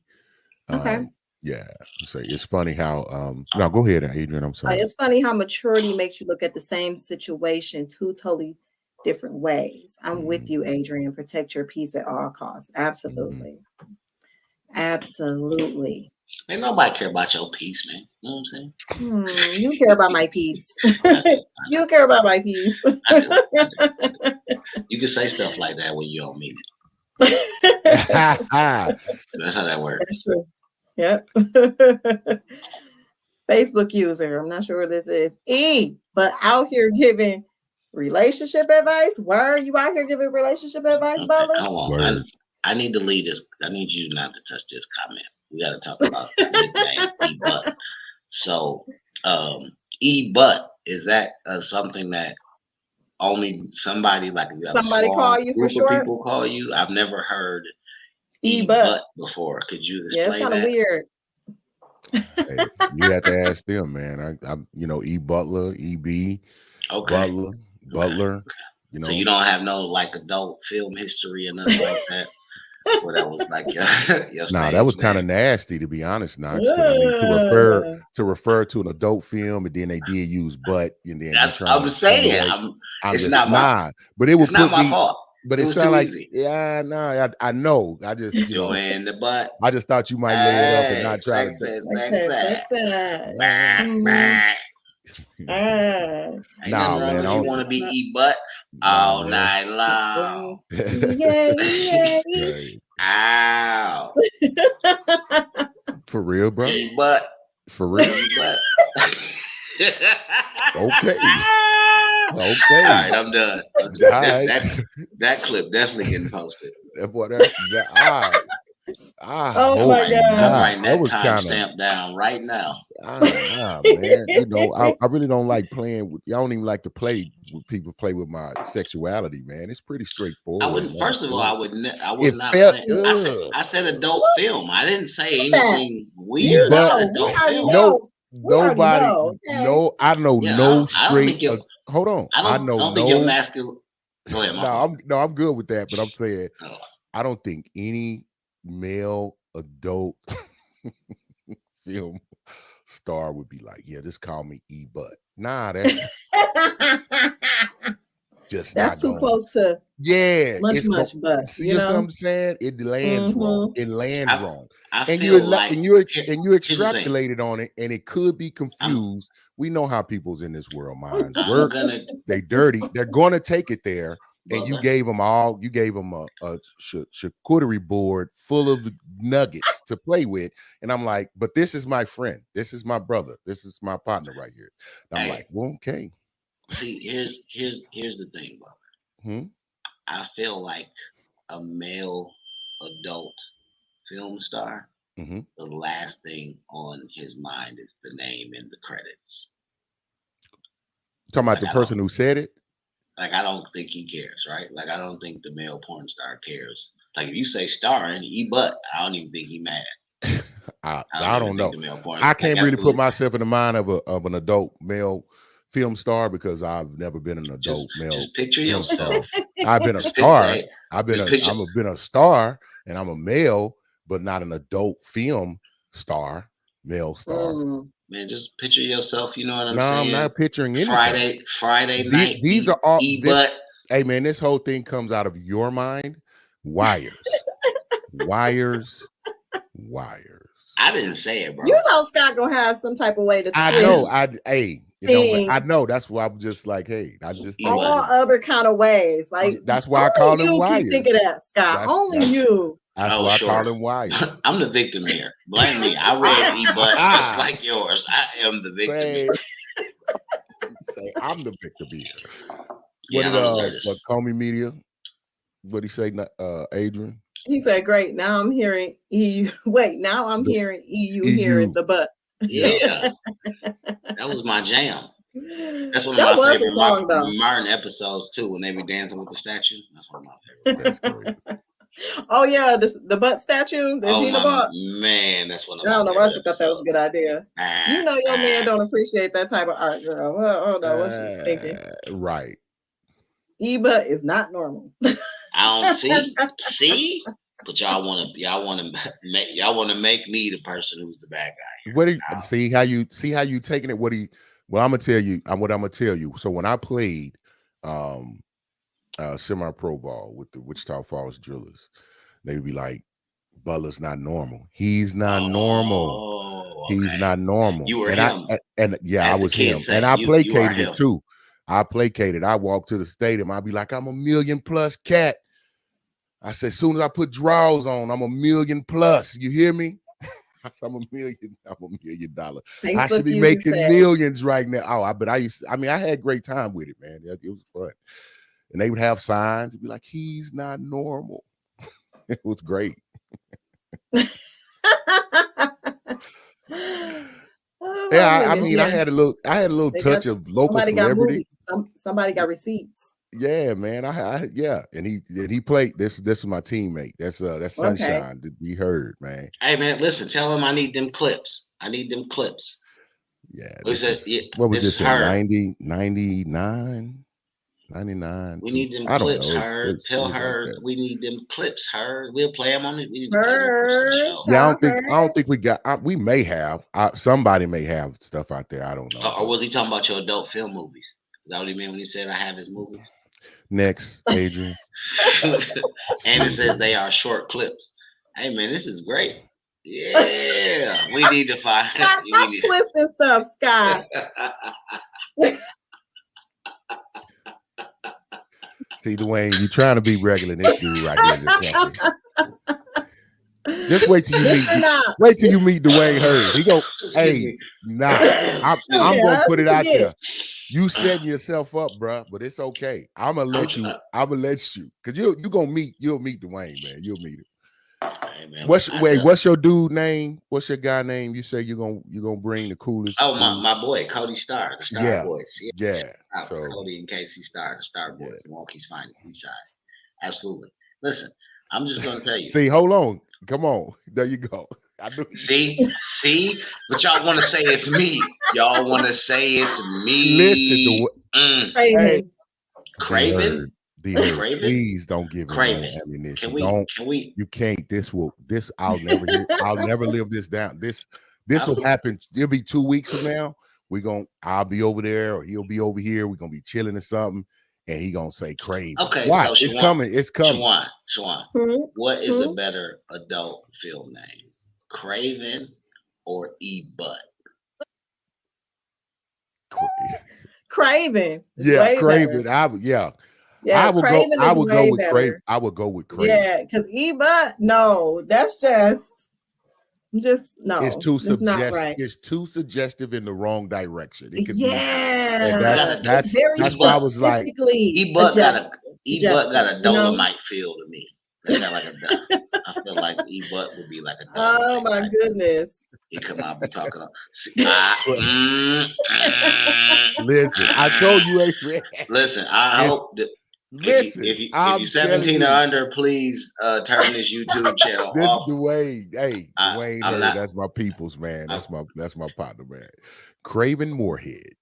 Speaker 2: Okay.
Speaker 1: Yeah. So it's funny how no, go ahead, Adrian. I'm sorry.
Speaker 2: It's funny how maturity makes you look at the same situation two totally different ways. I'm with you, Adrian. Protect your peace at all costs. Absolutely. Absolutely.
Speaker 3: Ain't nobody care about your peace, man. You know what I'm saying?
Speaker 2: You care about my peace. You care about my peace.
Speaker 3: I do. You can say stuff like that when you don't mean it. That's how that works.
Speaker 2: That's true. Yep. Facebook user. I'm not sure what this is. But out here giving relationship advice. Why are you out here giving relationship advice,
Speaker 3: Okay,
Speaker 2: Bubba?
Speaker 3: come on. I need to lead this. I need you not to touch this comment. We got to talk about the nickname E-Butt. So, E-Butt, is that something that only somebody like you got
Speaker 2: Somebody
Speaker 3: a small
Speaker 2: call you for
Speaker 3: group
Speaker 2: short?
Speaker 3: of people call you? I've never heard
Speaker 2: E-Butt.
Speaker 3: before. Could you
Speaker 2: Yeah, it's
Speaker 3: explain
Speaker 2: kind of
Speaker 3: that?
Speaker 2: weird.
Speaker 1: Hey, you have to ask them, man. I'm E Butler, EB,
Speaker 3: Okay.
Speaker 1: Butler. You know,
Speaker 3: So you don't have no like adult film history or nothing like that? Well, that was like your
Speaker 1: nah, that
Speaker 3: stage
Speaker 1: was kind of
Speaker 3: name.
Speaker 1: nasty, to be honest, Knox. 'Cause, I mean, to refer to an adult film, and then they did use butt, and then
Speaker 3: That's what I'm saying. It's
Speaker 1: just
Speaker 3: not my
Speaker 1: but it would
Speaker 3: it's not
Speaker 1: put
Speaker 3: my
Speaker 1: me.
Speaker 3: fault.
Speaker 1: But
Speaker 3: It
Speaker 1: it
Speaker 3: was
Speaker 1: sounded
Speaker 3: too
Speaker 1: like,
Speaker 3: easy.
Speaker 1: yeah, no, I know. I just, you know,
Speaker 3: Join the butt.
Speaker 1: I just thought you might lay it up and
Speaker 3: Hey,
Speaker 1: not try to.
Speaker 2: Success.
Speaker 3: Bah, bah. Ain't
Speaker 1: Nah,
Speaker 3: nothing wrong
Speaker 1: man,
Speaker 3: if
Speaker 1: I
Speaker 3: you
Speaker 1: don't-
Speaker 3: want to be eat butt
Speaker 1: Nah,
Speaker 3: all
Speaker 1: man.
Speaker 3: night long.
Speaker 2: Yeah.
Speaker 1: Right.
Speaker 3: Ow.
Speaker 1: For real, bro.
Speaker 3: Eat butt.
Speaker 1: For real.
Speaker 3: Eat butt.
Speaker 1: Okay.
Speaker 3: All
Speaker 1: Okay.
Speaker 3: right, I'm done.
Speaker 1: All right.
Speaker 3: That clip definitely getting posted.
Speaker 1: That boy, that I
Speaker 2: Oh
Speaker 1: hope
Speaker 2: my God.
Speaker 3: I'm
Speaker 1: not.
Speaker 3: writing
Speaker 1: That
Speaker 3: that
Speaker 1: was kind of,
Speaker 3: timestamp down right now.
Speaker 1: man. You know, I really don't like playing with. I don't even like to play with people. Play with my sexuality, man. It's pretty straightforward.
Speaker 3: I wouldn't.
Speaker 1: man.
Speaker 3: First of all, I would
Speaker 1: It
Speaker 3: not.
Speaker 1: felt
Speaker 3: I said adult film. I didn't say
Speaker 2: What that?
Speaker 3: anything weird
Speaker 1: But-
Speaker 3: about
Speaker 2: We
Speaker 3: adult
Speaker 2: already
Speaker 3: film.
Speaker 2: know.
Speaker 1: Nobody.
Speaker 2: know, okay?
Speaker 1: No, I know
Speaker 3: Yeah,
Speaker 1: no
Speaker 3: I don't
Speaker 1: straight.
Speaker 3: think you're-
Speaker 1: Hold on.
Speaker 3: I don't think you're masculine. Go ahead,
Speaker 1: I'm good with that, but I'm saying
Speaker 3: Oh.
Speaker 1: I don't think any male adult film star would be like, yeah, just call me E Butt. Nah, that's just
Speaker 2: That's
Speaker 1: not
Speaker 2: too
Speaker 1: going.
Speaker 2: close to
Speaker 1: Yeah,
Speaker 2: much, but
Speaker 1: see what I'm saying? It lands wrong. It lands wrong.
Speaker 3: I
Speaker 1: And
Speaker 3: feel
Speaker 1: you
Speaker 3: like
Speaker 1: and you
Speaker 3: here's the thing.
Speaker 1: extrapolated on it, and it could be confused. We know how people's in this world minds
Speaker 3: I'm
Speaker 1: work.
Speaker 3: gonna
Speaker 1: They dirty. They're going to take it there. And you
Speaker 3: Brother.
Speaker 1: gave them a charcuterie board full of nuggets to play with. And I'm like, but this is my friend. This is my brother. This is my partner right here. And I'm
Speaker 3: Hey.
Speaker 1: like, well, okay.
Speaker 3: see. Here's the thing, brother.
Speaker 1: Hmm?
Speaker 3: I feel like a male adult film star.
Speaker 1: Mhm.
Speaker 3: The last thing on his mind is the name in the credits.
Speaker 1: Talking about
Speaker 3: Like,
Speaker 1: the
Speaker 3: I
Speaker 1: person who said it.
Speaker 3: Like, I don't think he cares, right? Like, I don't think the male porn star cares. Like, if you say starring E-Butt, I don't even think he mad.
Speaker 1: I
Speaker 3: even
Speaker 1: don't know.
Speaker 3: think the male porn.
Speaker 1: I can't
Speaker 3: like,
Speaker 1: really
Speaker 3: that's
Speaker 1: put
Speaker 3: the-
Speaker 1: myself in the mind of an adult male film star because I've never been an adult male.
Speaker 3: Just picture
Speaker 1: film
Speaker 3: yourself.
Speaker 1: I've been a
Speaker 3: Just
Speaker 1: star.
Speaker 3: picture-
Speaker 1: I've been
Speaker 3: just picture-
Speaker 1: been a star, and I'm a male, but not an adult film star, male star.
Speaker 3: Man, just picture yourself. You know what I'm
Speaker 1: No,
Speaker 3: saying?
Speaker 1: I'm not picturing anything.
Speaker 3: Friday night.
Speaker 1: These are all.
Speaker 3: E-Butt.
Speaker 1: Hey man, this whole thing comes out of your mind. Wires. Wires.
Speaker 3: I didn't say it, bro.
Speaker 2: You know Scott gonna have some type of way to twist
Speaker 1: I know. I know. That's why I'm just like, hey, I just
Speaker 3: You
Speaker 2: all
Speaker 3: wasn't.
Speaker 2: other kind of ways. Like
Speaker 1: that's why I call them
Speaker 2: you
Speaker 1: wires.
Speaker 2: keep thinking that, Scott. Only you.
Speaker 1: That's
Speaker 3: Oh,
Speaker 1: why
Speaker 3: sure.
Speaker 1: I call them wires.
Speaker 3: I'm the victim here. Blame me. I read E-Butt just like yours. I am the victim
Speaker 1: Say,
Speaker 3: here.
Speaker 1: say I'm the victim here.
Speaker 3: Yeah,
Speaker 1: What
Speaker 3: I don't deserve this.
Speaker 1: did Comey Media? What he say, Adrian?
Speaker 2: He said, "Great. Now I'm hearing EU. Wait, now I'm
Speaker 1: The
Speaker 2: hearing EU
Speaker 1: EU.
Speaker 2: hearing the butt."
Speaker 3: Yeah, that was my jam. That's one of
Speaker 2: That
Speaker 3: my
Speaker 2: was a
Speaker 3: favorite
Speaker 2: song, though.
Speaker 3: Martin episodes too. When they be dancing with the statue, that's one of my favorites.
Speaker 1: That's great.
Speaker 2: Oh yeah, the butt statue that
Speaker 3: Oh
Speaker 2: Gina
Speaker 3: my
Speaker 2: bought.
Speaker 3: man, that's one of
Speaker 2: I
Speaker 3: my
Speaker 2: don't know why
Speaker 3: favorite
Speaker 2: she thought that was a good idea. You know your man don't appreciate that type of art, girl. Well, oh no, what she was thinking.
Speaker 1: Right.
Speaker 2: E-butt is not normal.
Speaker 3: I don't see, but y'all want to make me the person who's the bad guy.
Speaker 1: What do you see how you taking it? Well, I'm gonna tell you. What I'm gonna tell you. So when I played semi-pro ball with the Wichita Falls Drillers, they would be like, Butler's not normal. He's not normal.
Speaker 3: Okay.
Speaker 1: He's not normal.
Speaker 3: You were
Speaker 1: and
Speaker 3: him.
Speaker 1: I was him.
Speaker 3: Say,
Speaker 1: and I placated
Speaker 3: him.
Speaker 1: it too. I placated. I walked to the stadium. I'd be like, I'm a $1 million+ cat. I said, as soon as I put draws on, I'm a $1 million+. You hear me? I said, I'm $1 million. I'm $1 million. I should be making millions right now. I had great time with it, man. It was fun. And they would have signs. It'd be like, he's not normal. It was great. I had a little touch of local celebrity.
Speaker 2: Somebody got receipts.
Speaker 1: Yeah, man. And he played. This is my teammate. That's Sunshine. Okay. He heard, man.
Speaker 3: Hey man, listen, tell him I need them clips.
Speaker 1: Yeah.
Speaker 3: What was this?
Speaker 1: 90, 99? 99.
Speaker 3: We need them clips, Heard. Tell her we need them clips, Heard. We'll play them on it. We need to play them on the
Speaker 1: show. I don't think we got. We may have. Somebody may have stuff out there. I don't know.
Speaker 3: Or was he talking about your adult film movies? Is that what he meant when he said I have his movies?
Speaker 1: Next, Adrian.
Speaker 3: And it says they are short clips. Hey man, this is great. Yeah, we need to find.
Speaker 2: Stop twisting stuff, Scott.
Speaker 1: See, Dwayne, you trying to be regular. This dude right here. Just wait till you meet. Wait till you meet Dwayne Hurd. He go, hey, nah. I'm gonna put it out there. You setting yourself up, bro. But it's okay. I'm gonna let you. Cause you'll meet Dwayne, man. You'll meet him. Hey, man, what's your dude name? What's your guy name? You say you're gonna bring the coolest.
Speaker 3: Oh, my boy, Cody Starr, the Star Boys.
Speaker 1: Yeah.
Speaker 3: So Cody and Casey Starr, the Star Boys, Milwaukee's finest, East Side. Absolutely. Listen, I'm just gonna tell you.
Speaker 1: See, hold on. Come on. There you go.
Speaker 3: See, but y'all want to say it's me. Y'all want to say it's me.
Speaker 1: Listen,
Speaker 3: hey, Craven.
Speaker 1: Please don't give him ammunition. Can we? You can't. I'll never live this down. This will happen. It'll be 2 weeks from now. I'll be over there, or he'll be over here. We're gonna be chilling or something, and he gonna say Craven.
Speaker 3: Okay,
Speaker 1: watch. So it's coming. It's coming.
Speaker 3: Shawan, what is a better adult film name, Craven or E-Butt?
Speaker 2: Craven.
Speaker 1: Yeah, Craven.
Speaker 2: Yeah, I would go with
Speaker 1: Craven. I would go with Craven.
Speaker 2: Yeah, because E-Butt, no, that's just no.
Speaker 1: It's too suggestive.
Speaker 2: Not right.
Speaker 1: It's too suggestive in the wrong direction.
Speaker 2: That's
Speaker 1: why I was like,
Speaker 3: E-Butt got a Dolomite feel to me. That's not like a duck. I feel like E-Butt would be like a duck.
Speaker 2: Oh my goodness.
Speaker 3: He come out and talking.
Speaker 1: Listen, I told you ain't ready.
Speaker 3: Listen, I hope that.
Speaker 1: Listen,
Speaker 3: if you're 17 or under, please turn this YouTube channel
Speaker 1: this
Speaker 3: off.
Speaker 1: This is Dwayne. Hey, Dwayne, that's my people's man. That's my partner, man. Craven Moorhead.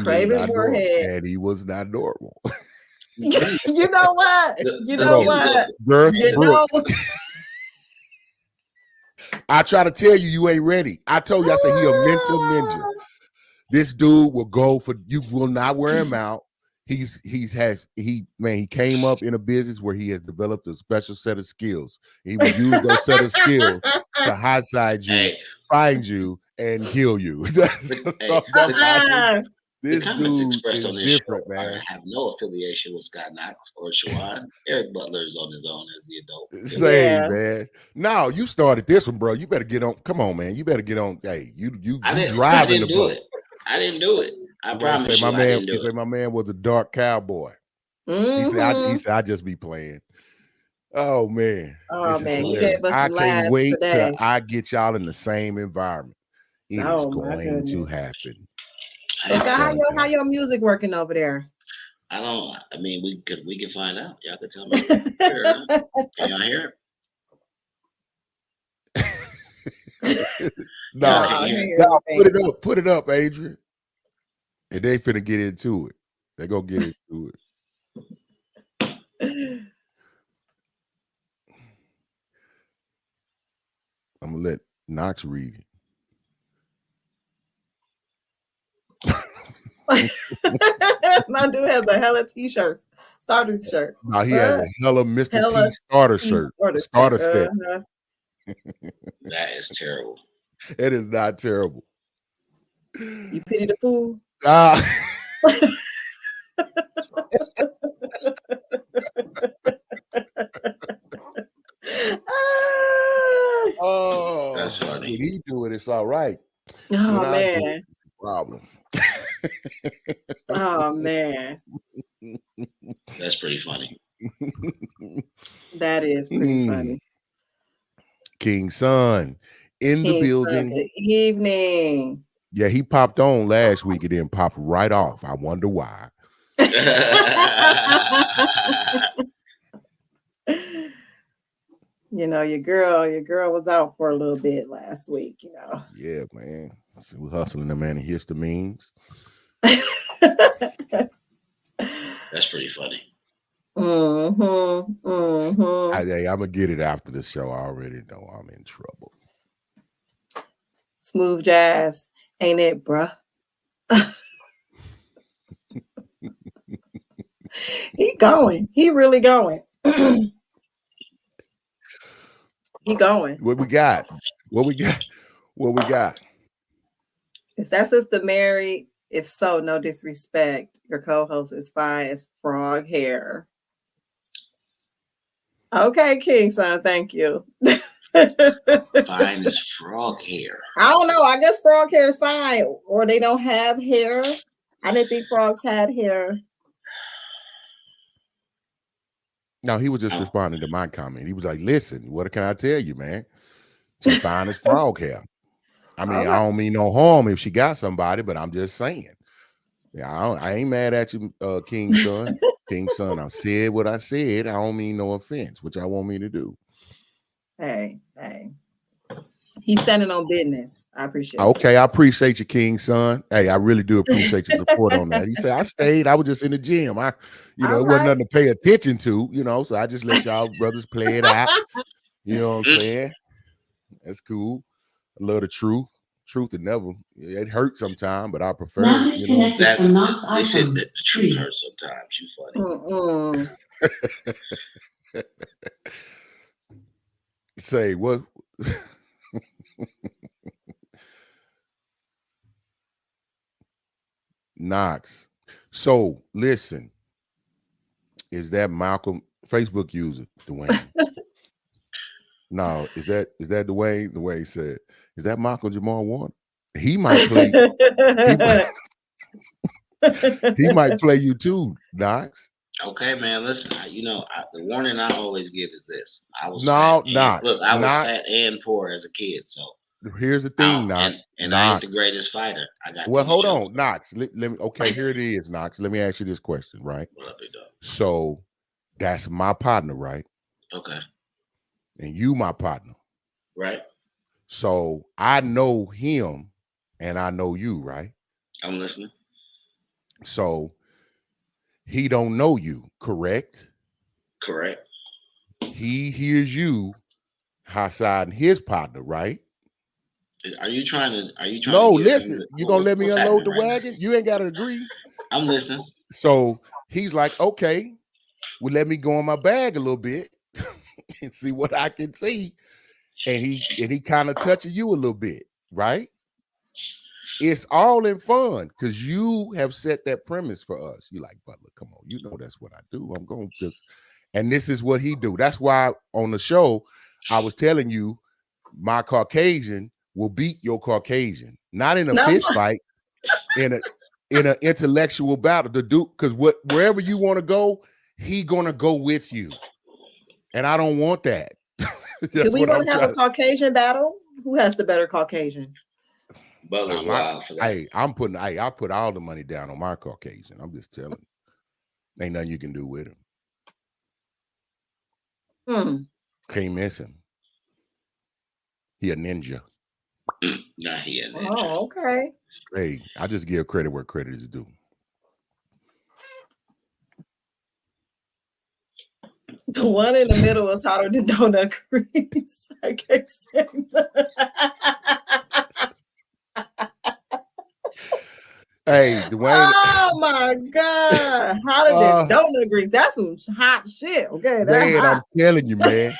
Speaker 2: Craven Moorhead.
Speaker 1: And he was not normal.
Speaker 2: You know what? Girth
Speaker 1: Brooks. I try to tell you ain't ready. I told you, I said he a mental ninja. This dude will go for, you will not wear him out. He came up in a business where he has developed a special set of skills. He will use those set of skills to high side you, find you, and kill you. This dude is different, man.
Speaker 3: I have no affiliation with Scott Knox or Shawan. Eric Butler is on his own as the adult.
Speaker 1: Same, man. No, you started this one, bro. You better get on. Come on, man. You better get on. Hey, you driving the boat.
Speaker 3: I didn't do it. I promise you,
Speaker 1: he said my man was a dark cowboy. Mm-hmm. He said I just be playing. Oh man.
Speaker 2: Oh
Speaker 1: This is
Speaker 2: man, you
Speaker 1: hilarious.
Speaker 2: gave us
Speaker 1: I
Speaker 2: some
Speaker 1: can't
Speaker 2: laughs
Speaker 1: wait till
Speaker 2: today.
Speaker 1: I get y'all in the same environment. It is
Speaker 2: Oh my
Speaker 1: going to
Speaker 2: goodness.
Speaker 1: happen.
Speaker 2: So
Speaker 3: Hey,
Speaker 2: how
Speaker 1: going to
Speaker 2: how your music working over there?
Speaker 3: I mean, we can find out. Y'all can tell me. Can y'all hear it?
Speaker 1: No,
Speaker 3: Y'all
Speaker 2: No,
Speaker 3: can't
Speaker 2: I
Speaker 3: hear
Speaker 2: hear
Speaker 3: it.
Speaker 2: you.
Speaker 1: no, put it up, Adrian. And they finna get into it. They gonna get into it. I'm gonna let Knox read it.
Speaker 2: My dude has a hella t-shirts, starter shirt.
Speaker 1: Now he has a hella Mr.
Speaker 2: Hella
Speaker 1: T starter
Speaker 2: T
Speaker 1: shirt,
Speaker 2: starter
Speaker 1: starter
Speaker 2: set.
Speaker 1: set.
Speaker 3: That is terrible.
Speaker 1: It is not terrible.
Speaker 2: You pity the fool?
Speaker 1: Ah. Oh,
Speaker 3: That's funny.
Speaker 1: when he do it, it's all right.
Speaker 2: Oh
Speaker 1: When I do it,
Speaker 2: man.
Speaker 1: it's a problem.
Speaker 2: Oh man.
Speaker 3: That's pretty funny.
Speaker 2: That is pretty funny.
Speaker 1: King Son in the
Speaker 2: King Son,
Speaker 1: building.
Speaker 2: good evening.
Speaker 1: Yeah, he popped on last week and then popped right off. I wonder why.
Speaker 2: You know, your girl was out for a little bit last week, you know.
Speaker 1: Yeah, man. She was hustling the man in histamines.
Speaker 3: That's pretty funny.
Speaker 2: Mm-hmm. Mm-hmm.
Speaker 1: I'm gonna get it after the show. I already know I'm in trouble.
Speaker 2: Smooth jazz, ain't it, bruh? He going. He really going. He going.
Speaker 1: What we got? What we got? What we got?
Speaker 2: Is that sister married? If so, no disrespect. Your co-host is fine as frog hair. Okay, King Son, thank you.
Speaker 3: Fine as frog hair.
Speaker 2: I don't know. I guess frog hair is fine, or they don't have hair. I didn't think frogs had hair.
Speaker 1: No, he was just responding to my comment. He was like, "Listen, what can I tell you, man? She's fine as frog hair. I mean,
Speaker 2: Okay.
Speaker 1: I don't mean no harm if she got somebody, but I'm just saying. Yeah, I ain't mad at you, King Son. King Son, I said what I said. I don't mean no offense, which I want me to do.
Speaker 2: Hey. He's standing on business. I appreciate it.
Speaker 1: Okay, I appreciate you, King Son. Hey, I really do appreciate your support on that. He said, I stayed. I was just in the gym. It wasn't nothing to pay attention to, so I just let y'all brothers play it out. You know what I'm saying? That's cool. I love the truth. Truth it never. It hurts sometimes, but I prefer
Speaker 3: They said that the truth hurts sometimes. You funny.
Speaker 1: Say what? Knox. So listen, is that Malcolm Facebook user Dwayne? No, is that Dwayne? The way he said, is that Malcolm Jamal Warner? He might play. He might play you too, Knox.
Speaker 3: Okay, man. Listen, the warning I always give is this: I was fat and poor as a kid, so.
Speaker 1: Here's the thing, Knox.
Speaker 3: And I ain't the greatest fighter.
Speaker 1: Well, hold on, Knox. Let me. Okay, here it is, Knox. Let me ask you this question, right? So, that's my partner, right?
Speaker 3: Okay.
Speaker 1: And you, my partner,
Speaker 3: right?
Speaker 1: So I know him, and I know you, right?
Speaker 3: I'm listening.
Speaker 1: So he don't know you, correct?
Speaker 3: Correct.
Speaker 1: He hears you outside his partner, right?
Speaker 3: Are you trying to?
Speaker 1: No, listen. You gonna let me unload the wagon? You ain't gotta agree.
Speaker 3: I'm listening.
Speaker 1: So he's like, okay, well, let me go in my bag a little bit and see what I can see. And he kind of touching you a little bit, right? It's all in fun because you have set that premise for us. You like, Butler, come on, you know that's what I do. I'm going to just, and this is what he do. That's why on the show I was telling you, my Caucasian will beat your Caucasian, not in a fist fight, in an intellectual battle. The dude, because wherever you want to go, he gonna go with you. And I don't want that.
Speaker 2: Do
Speaker 1: That's
Speaker 2: we
Speaker 1: what
Speaker 2: want
Speaker 1: I'm
Speaker 2: to have
Speaker 1: trying
Speaker 2: a Caucasian battle? Who has the better Caucasian?
Speaker 3: Butler's
Speaker 1: Nah,
Speaker 3: wild for that.
Speaker 1: Hey, I put all the money down on my Caucasian. I'm just telling you. Ain't nothing you can do with him. Can't miss him. He a ninja.
Speaker 3: Nah, he ain't.
Speaker 2: Oh, okay.
Speaker 1: Hey, I just give credit where credit is due.
Speaker 2: The one in the middle is hotter than donut grease. I can't stand that.
Speaker 1: Hey, Dwayne.
Speaker 2: Oh my God. Hotter than donut grease. That's some hot shit. Okay. That's
Speaker 1: Man,
Speaker 2: hot.
Speaker 1: I'm telling you, man.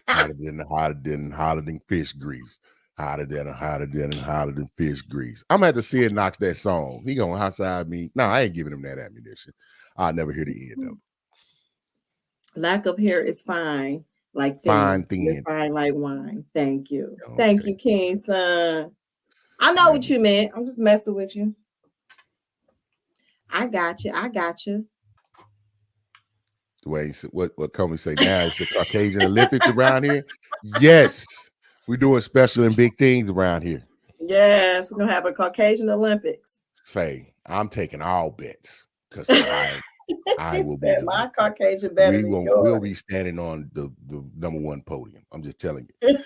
Speaker 1: hotter than fish grease. Hotter than fish grease. I'm gonna have to see it knocks that song. He gonna outside me. No, I ain't giving him that ammunition. I'll never hear the end of it.
Speaker 2: Lack of hair is fine. Like
Speaker 1: Fine
Speaker 2: You're
Speaker 1: thin.
Speaker 2: fine like wine. Thank you.
Speaker 1: Okay.
Speaker 2: Thank you, King Son. I know what you meant. I'm just messing with you. I got you.
Speaker 1: Dwayne, what Comey say now? It's the Caucasian Olympics around here. Yes, we're doing special and big things around here.
Speaker 2: Yes, we're gonna have a Caucasian Olympics.
Speaker 1: Say, I'm taking all bets because I will be
Speaker 2: my Caucasian better than yours.
Speaker 1: We'll be standing on the number one podium. I'm just telling you.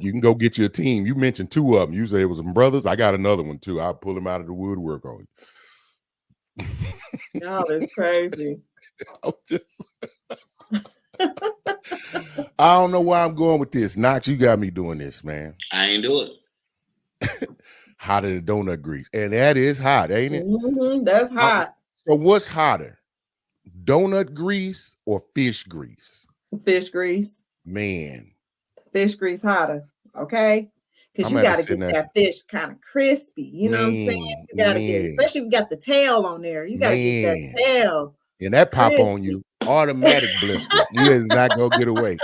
Speaker 1: You can go get your team. You mentioned two of them. You say it was some brothers. I got another one too. I'll pull them out of the woodwork on you.
Speaker 2: Y'all is crazy.
Speaker 1: I don't know where I'm going with this. Knox, you got me doing this, man.
Speaker 3: I ain't do it.
Speaker 1: Hotter than donut grease. And that is hot, ain't it?
Speaker 2: Mm-hmm, that's hot.
Speaker 1: So what's hotter? Donut grease or fish grease?
Speaker 2: Fish grease.
Speaker 1: Man.
Speaker 2: Fish grease hotter. Okay. Because you got to get that fish kind of crispy. You know what I'm saying? You got to get, especially if you got the tail on there. You got to get that tail.
Speaker 1: And that pop on you, automatic blister. You is not gonna get away.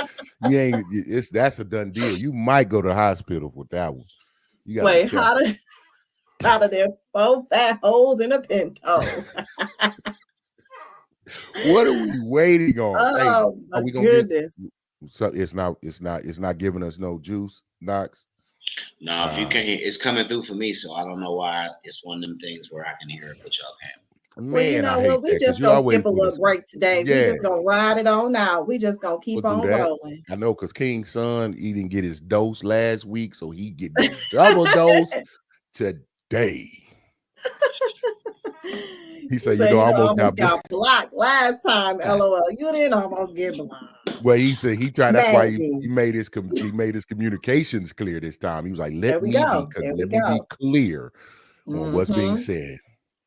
Speaker 1: You ain't. That's a done deal. You might go to the hospital with that one. You got
Speaker 2: wait hotter than 4 fat holes in a pinto.
Speaker 1: What are we waiting on?
Speaker 2: Oh my goodness!
Speaker 1: So it's not giving us no juice, Knox.
Speaker 3: No, if you can't, it's coming through for me. So I don't know why. It's one of them things where I can hear it, but y'all can't.
Speaker 1: Man,
Speaker 2: well, you know what? We just gonna skip a little break today. Yeah. We just gonna ride it on out. We just gonna keep on rolling.
Speaker 1: I know, because King Son, he didn't get his dose last week, so he get double dose today. He said, "You know, I almost got
Speaker 2: blocked last time. LOL, you didn't almost get blocked."
Speaker 1: Well, he said he tried. That's why he made his communications clear this time. He was like, "Let me be clear on what's being said."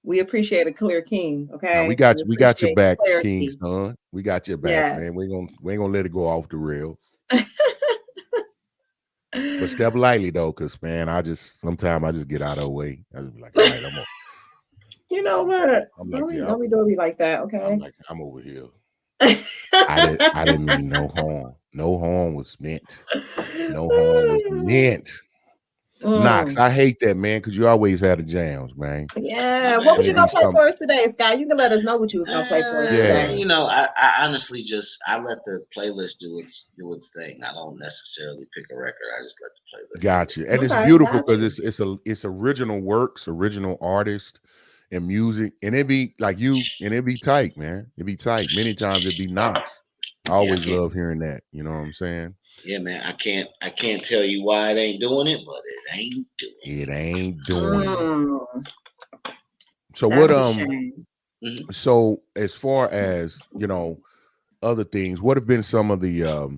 Speaker 2: We appreciate a clear king. Okay,
Speaker 1: now we got your back, King Son. We got your back, man. We ain't gonna let it go off the rails. But step lightly though, because man, sometimes I just get out of the way. I just be like, all right, I'm on.
Speaker 2: You know what? Don't be doing me like that, okay?
Speaker 1: I'm over here. I didn't mean no harm. No harm was meant. No harm was meant. Knox, I hate that, man, because you always had the jams, man.
Speaker 2: Yeah. What was you gonna play for us today, Sky? You can let us know what you was gonna play for us today.
Speaker 3: You know, I honestly I let the playlist do its thing. I don't necessarily pick a record. I just let the playlist.
Speaker 1: Got you. And it's beautiful because it's original works, original artists and music, and it be like you, and it be tight, man. It be tight. Many times it be Knox. I always love hearing that. You know what I'm saying?
Speaker 3: Yeah, man. I can't tell you why it ain't doing it, but it ain't doing it.
Speaker 1: It ain't doing it. So what so as far as, you know, other things, what have been some of the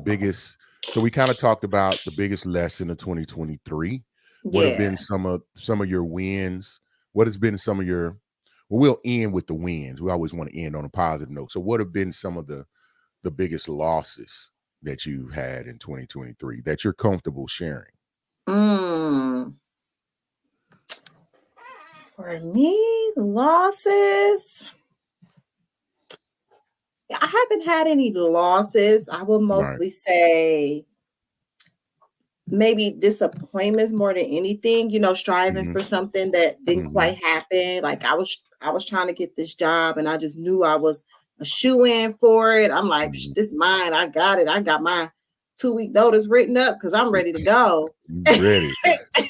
Speaker 1: biggest, so we kind of talked about the biggest lesson of 2023. What have been some of your wins? What has been some of your, well, we'll end with the wins. We always want to end on a positive note. So what have been some of the biggest losses that you had in 2023 that you're comfortable sharing?
Speaker 2: For me, losses, I haven't had any losses. I will mostly say maybe disappointments more than anything, you know, striving for something that didn't quite happen. Like I was trying to get this job and I just knew I was a shoe-in for it. I'm like,
Speaker 1: Mhm.
Speaker 2: this is mine. I got it. I got my 2-week notice written up because I'm ready to go.
Speaker 1: You ready?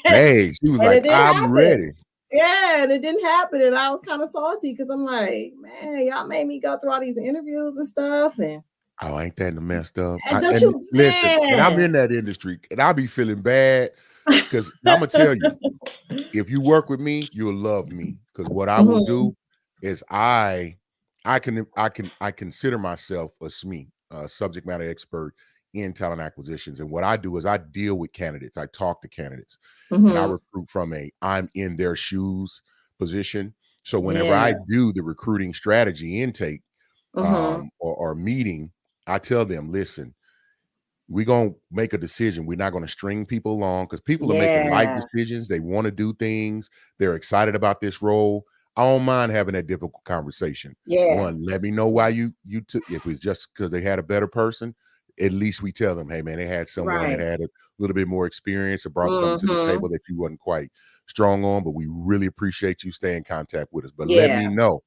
Speaker 1: Hey, she was
Speaker 2: And
Speaker 1: like,
Speaker 2: it didn't
Speaker 1: I'm
Speaker 2: happen.
Speaker 1: ready.
Speaker 2: Yeah, and it didn't happen. And I was kind of salty because I'm like, man, y'all made me go through all these interviews and stuff. And
Speaker 1: Oh, ain't that messed up?
Speaker 2: And don't
Speaker 1: And
Speaker 2: you,
Speaker 1: listen, and I'm
Speaker 2: man.
Speaker 1: in that industry, and I be feeling bad because I'm gonna tell you, if you work with me, you'll love me. Because what I will
Speaker 2: Mhm.
Speaker 1: do is I consider myself a SME, subject matter expert in talent acquisitions. And what I do is I deal with candidates, I talk to candidates, and I
Speaker 2: Mhm.
Speaker 1: recruit from a I'm in their shoes position. So whenever
Speaker 2: Yeah.
Speaker 1: I do the recruiting strategy intake
Speaker 2: Mhm.
Speaker 1: or meeting, I tell them, listen, we're going to make a decision. We're not going to string people along because people are making life
Speaker 2: Yeah.
Speaker 1: decisions. They want to do things. They're excited about this role. I don't mind having that difficult conversation.
Speaker 2: Yeah.
Speaker 1: One, let me know why you took, if it's just because they had a better person, at least we tell them, hey man, they had someone that
Speaker 2: Right.
Speaker 1: had a little bit more experience or brought something to the
Speaker 2: Mhm.
Speaker 1: table that you wasn't quite strong on, but we really appreciate you staying in contact with us. But let me
Speaker 2: Yeah.
Speaker 1: know.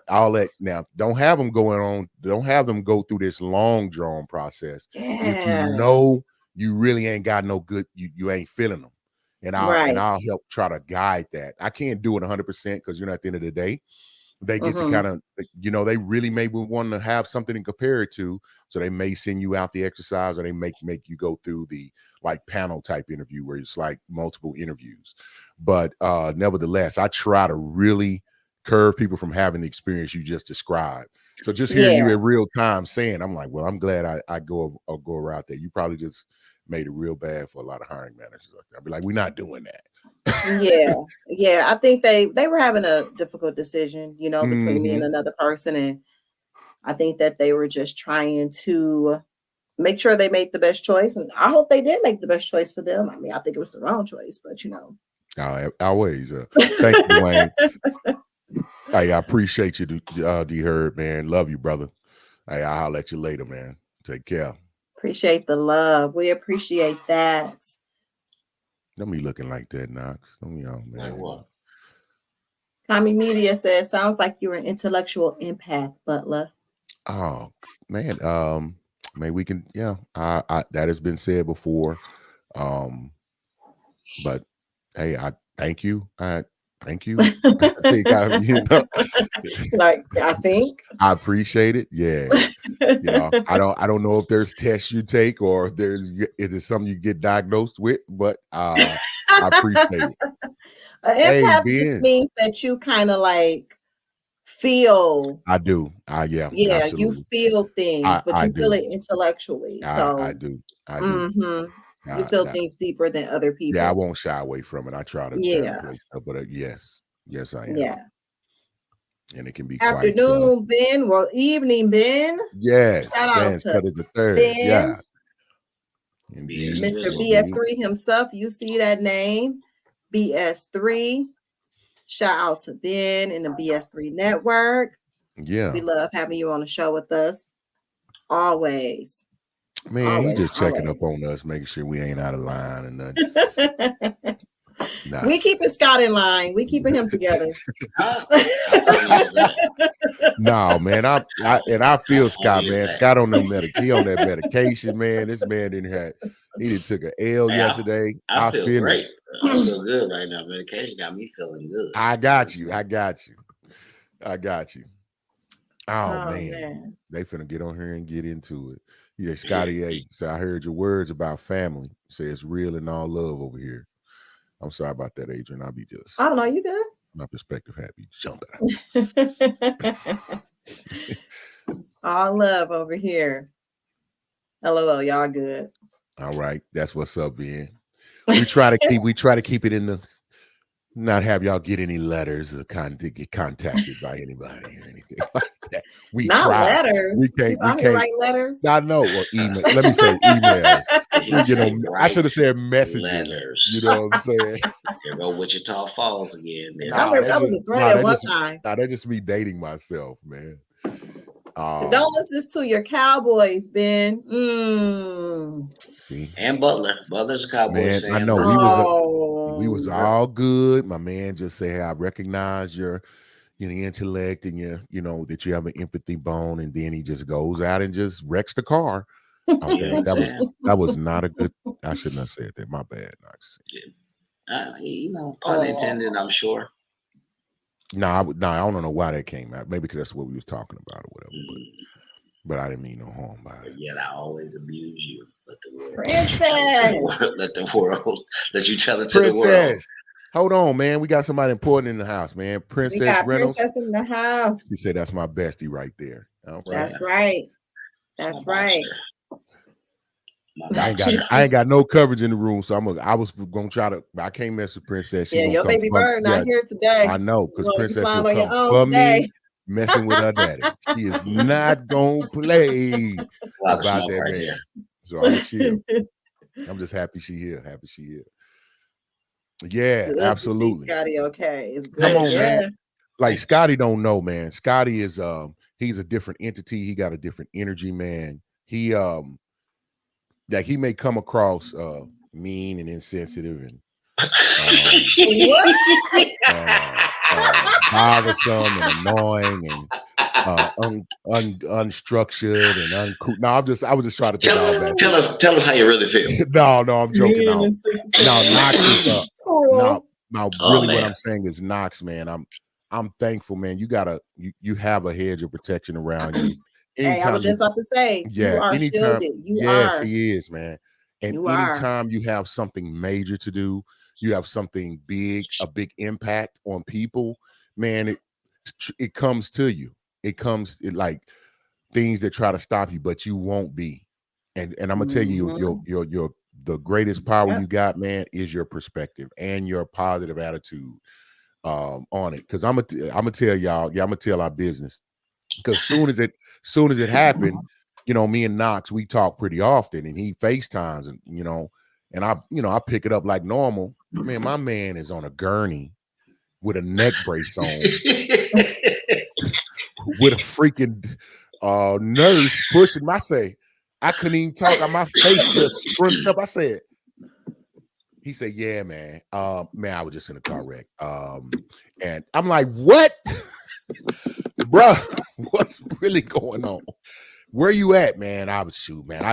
Speaker 1: I'll let now. Don't have them going on. Don't have them go through this long drawn process. If you
Speaker 2: Yeah.
Speaker 1: know you really ain't got no good, you ain't feeling them, and
Speaker 2: Right.
Speaker 1: I'll help try to guide that. I can't do it 100% because at the end of the day, they get to
Speaker 2: Mhm.
Speaker 1: kind of they really maybe want to have something to compare it to, so they may send you out the exercise or they make you go through the like panel type interview where it's like multiple interviews. But nevertheless, I try to really curve people from having the experience you just described. So just hearing you
Speaker 2: Yeah.
Speaker 1: in real time saying, I'm like, well, I'm glad I go around there. You probably just made it real bad for a lot of hiring managers. I'd be like, we're not doing that.
Speaker 2: Yeah. Yeah. I think they were having a difficult decision, between me and
Speaker 1: Mhm.
Speaker 2: another person. And I think that they were just trying to make sure they made the best choice. And I hope they did make the best choice for them. I mean, I think it was the wrong choice, but
Speaker 1: Always. Thank you, Dwayne. Hey, I appreciate you, D Herb, man. Love you, brother. Hey, I'll holler at you later, man. Take care.
Speaker 2: Appreciate the love. We appreciate that.
Speaker 1: Don't be looking like that, Knox. Don't be on, man.
Speaker 3: Like what?
Speaker 2: Tommy Media says, sounds like you're an intellectual empath, Butler.
Speaker 1: Oh man, maybe we can. Yeah, I that has been said before. But hey, I thank you. I thank you. I think
Speaker 2: Like, I think.
Speaker 1: I appreciate it. Yeah. I don't know if there's tests you take or if is it something you get diagnosed with, but I appreciate it.
Speaker 2: An
Speaker 1: Hey,
Speaker 2: empath just
Speaker 1: Ben.
Speaker 2: means that you kind of like feel,
Speaker 1: I do. Yeah,
Speaker 2: yeah, you
Speaker 1: absolutely.
Speaker 2: feel things, but
Speaker 1: I
Speaker 2: you feel
Speaker 1: do.
Speaker 2: it intellectually.
Speaker 1: I
Speaker 2: So,
Speaker 1: do. I do.
Speaker 2: mhm, you feel
Speaker 1: That,
Speaker 2: things deeper than other
Speaker 1: yeah, I
Speaker 2: people.
Speaker 1: won't shy away from it. I try to
Speaker 2: Yeah,
Speaker 1: downplay stuff, but yes, I am,
Speaker 2: yeah.
Speaker 1: and it can be quite.
Speaker 2: Afternoon, Ben. Well, evening, Ben.
Speaker 1: Yes,
Speaker 2: Shout out
Speaker 1: Ben
Speaker 2: to
Speaker 1: Study the third.
Speaker 2: Ben,
Speaker 1: Yeah, indeed,
Speaker 2: Mr.
Speaker 3: BS3.
Speaker 1: indeed.
Speaker 2: BS3 himself. You see that name, BS3. Shout out to Ben and the BS3 network.
Speaker 1: Yeah,
Speaker 2: We love having you on the show with us. Always.
Speaker 1: man, he
Speaker 2: Always,
Speaker 1: just checking up
Speaker 2: always.
Speaker 1: on us, making sure we ain't out of line and nothing. Nah.
Speaker 2: We keeping Scott in line. We keeping him together.
Speaker 3: Huh? I thought he was that.
Speaker 1: No, man, I feel Scott,
Speaker 3: Only is
Speaker 1: man.
Speaker 3: that.
Speaker 1: Scott on he on that medication, man. This man he didn't took an L
Speaker 3: Hey,
Speaker 1: yesterday.
Speaker 3: I
Speaker 1: I
Speaker 3: feel
Speaker 1: feel it.
Speaker 3: great. I feel good right now. Medication got me feeling good.
Speaker 1: I got you. I got you. I got you. Oh
Speaker 2: Oh
Speaker 1: man,
Speaker 2: man.
Speaker 1: they finna get on here and get into it. Yeah, Scotty A. So I heard your words about family. Say it's real and all love over here. I'm sorry about that, Adrian. I'll be just
Speaker 2: Oh no, you good?
Speaker 1: my perspective had me jumping.
Speaker 2: All love over here. LOL, y'all good.
Speaker 1: All right, that's what's up, Ben. We try to keep it in the not have y'all get any letters or get contacted by anybody or anything like that. We
Speaker 2: Not
Speaker 1: try.
Speaker 2: letters.
Speaker 1: We can't.
Speaker 2: People
Speaker 1: We
Speaker 2: out here
Speaker 1: can't.
Speaker 2: writing letters.
Speaker 1: I know. Well, email. Let me say emails.
Speaker 3: He
Speaker 1: We get
Speaker 3: said,
Speaker 1: on. I should have said
Speaker 3: "Write
Speaker 1: messages.
Speaker 3: letters."
Speaker 1: You know what I'm saying?
Speaker 3: Here go Wichita Falls again. Man.
Speaker 2: I remember that was a threat at one time.
Speaker 1: That just me dating myself, man.
Speaker 2: Condolences to your Cowboys, Ben.
Speaker 1: See?
Speaker 3: And Butler. Butler's a Cowboys
Speaker 1: Man,
Speaker 3: fan.
Speaker 1: I know we was all good. My man just said, hey, I recognize your your intellect and you know that you have an empathy bone, and then he just goes out and just wrecks the car. Okay, that was not a good. I shouldn't have said that. My bad, Knox.
Speaker 3: You know, pun intended, I'm sure.
Speaker 1: No, I don't know why that came out. Maybe because that's what we was talking about or whatever. But I didn't mean no harm by it.
Speaker 3: Yet I always abuse you. Let the world,
Speaker 2: Princess.
Speaker 3: let the world, let you tell it to the world.
Speaker 1: Hold on, man. We got somebody important in the house, man. Princess
Speaker 2: we got
Speaker 1: Reynolds.
Speaker 2: Princess in the house.
Speaker 1: You say that's my bestie right there.
Speaker 2: That's right. That's right.
Speaker 1: I ain't got no coverage in the room, so I was gonna try to. I can't mess with Princess.
Speaker 2: She your baby bird not here today.
Speaker 1: I know, because Princess will come for me messing with her daddy. She is not gonna play about that man. So I'm chill. I'm just happy she here. Yeah,
Speaker 2: good
Speaker 1: absolutely.
Speaker 2: Scotty, okay, it's good.
Speaker 1: Come on, man. Like Scotty don't know, man. Scotty is he's a different entity. He got a different energy, man. He like he may come across mean and insensitive and bothersome and annoying and unstructured and uncouth. No, I was just trying to think all that.
Speaker 3: Tell us how you really feel.
Speaker 1: No, I'm joking. No, Knox is really what I'm saying is Knox, man. I'm thankful, man. You have a hedge of protection around you.
Speaker 2: Hey, I was just about to say,
Speaker 1: yeah,
Speaker 2: you are shielded.
Speaker 1: Yes, he is, man. And anytime you have something major to do, you have something big, a big impact on people, man, it comes to you. It like things that try to stop you, but you won't be. And I'm gonna tell you, your the greatest power you got, man, is your perspective and your positive attitude on it. Because I'm gonna tell y'all, I'm gonna tell our business. Because soon as it happened, you know, me and Knox, we talk pretty often, and he FaceTimes, and I pick it up like normal. Man, my man is on a gurney with a neck brace on, with a freaking nurse pushing. I couldn't even talk. My face just scrunched up. He said, "Yeah, man. Man, I was just in a car wreck." And I'm like, "What, bro? What's really going on? Where you at, man?" I was man.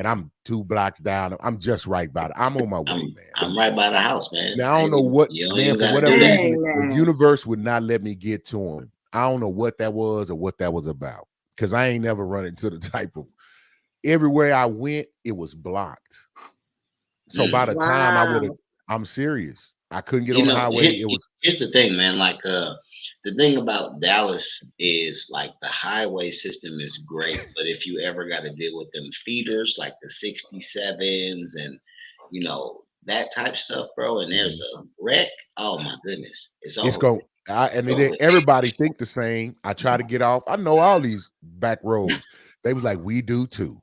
Speaker 1: I'm 2 blocks down. I'm just right by it. I'm on my way, man.
Speaker 3: I'm right by the house, man.
Speaker 1: Now I don't know what, man. For whatever reason, the universe would not let me get to him. I don't know what that was or what that was about, because I ain't never run into the type of. Everywhere I went, it was blocked. So by the time I'm serious. I couldn't get on the highway.
Speaker 3: Here's the thing, man. Like the thing about Dallas is like the highway system is great, but if you ever got to deal with them feeders like the 67s and that type stuff, bro, and there's a wreck, oh my goodness, it's going.
Speaker 1: Everybody think the same. I try to get off. I know all these back roads. They was like, we do too.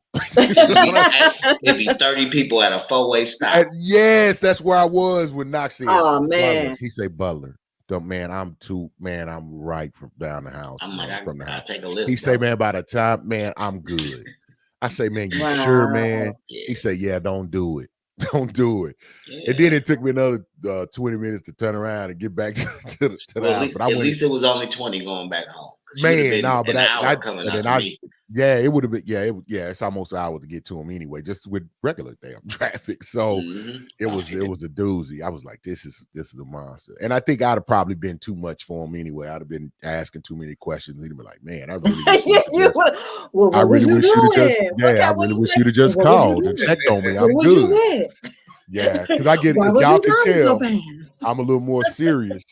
Speaker 3: Maybe 30 people at a 4-way stop.
Speaker 1: Yes, that's where I was when Knox said,
Speaker 2: "Oh man,"
Speaker 1: Butler. He said, "Butler, I'm right from down the house."
Speaker 3: I'm like,
Speaker 1: from the house.
Speaker 3: Take a lift.
Speaker 1: He said, "Man, by the time, man, I'm good." I say, "Man, you sure, man?" Yeah. He said, "Yeah, don't do it. Don't do it." Yeah. And then it took me another 20 minutes to turn around and get back to the house.
Speaker 3: But at least it was only 20 going back home.
Speaker 1: Man, no, but it would have been, it's almost an hour to get to him anyway, just with regular damn traffic. So it was a doozy. I was like, this is a monster. And I think I'd have probably been too much for him anyway. I'd have been asking too many questions. He'd be like, man, I really wish you'd have just called and checked on me. I'm good. Yeah, because y'all can tell I'm a little more serious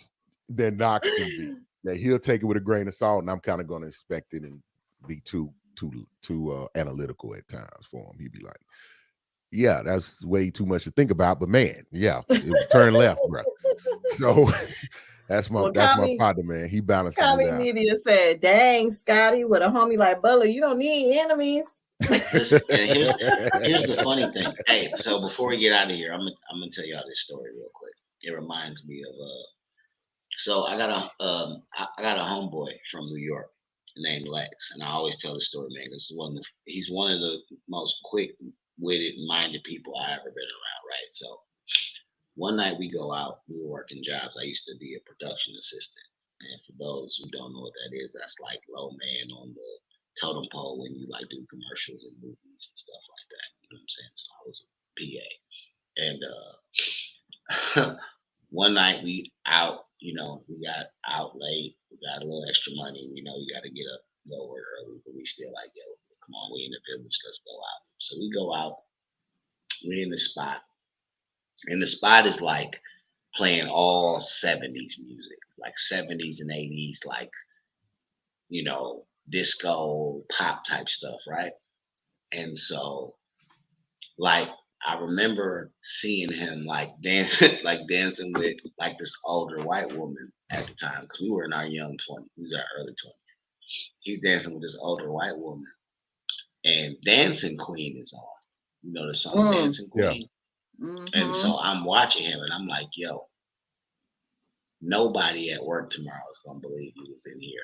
Speaker 1: than Knox can be. That he'll take it with a grain of salt, and I'm kind of going to expect it and be too analytical at times for him. He'd be like, "Yeah, that's way too much to think about," but man, yeah, it turn left, bro. So that's my partner, man. He balances it out.
Speaker 2: Media said, "Dang, Scotty, with a homie like Butler, you don't need enemies."
Speaker 3: Here's the funny thing. Hey, so before we get out of here, I'm gonna tell y'all this story real quick. It reminds me of So I got a homeboy from New York named Lex, and I always tell the story, man. He's one of the most quick-witted, minded people I ever been around, right? So one night we go out, we were working jobs. I used to be a production assistant, And for those who don't know what that is, that's like low man on the totem pole when you like do commercials and movies and stuff like that. You know what I'm saying? So I was a PA. And one night we out, we got out late, we got a little extra money, we got to get up lower early, but we still like, yo, come on, we in the village, let's go out. So we go out, we're in the spot, and the spot is like playing all 70s music, like 70s and 80s, like, disco, pop type stuff, right? And so, like, I remember seeing him like dancing with like this older white woman at the time because we were in our young 20s, we was our early 20s. He's dancing with this older white woman, and Dancing Queen is on. You know the song Dancing Queen?
Speaker 2: Yeah.
Speaker 3: And so I'm watching him and I'm like, yo, nobody at work tomorrow is gonna believe he was in here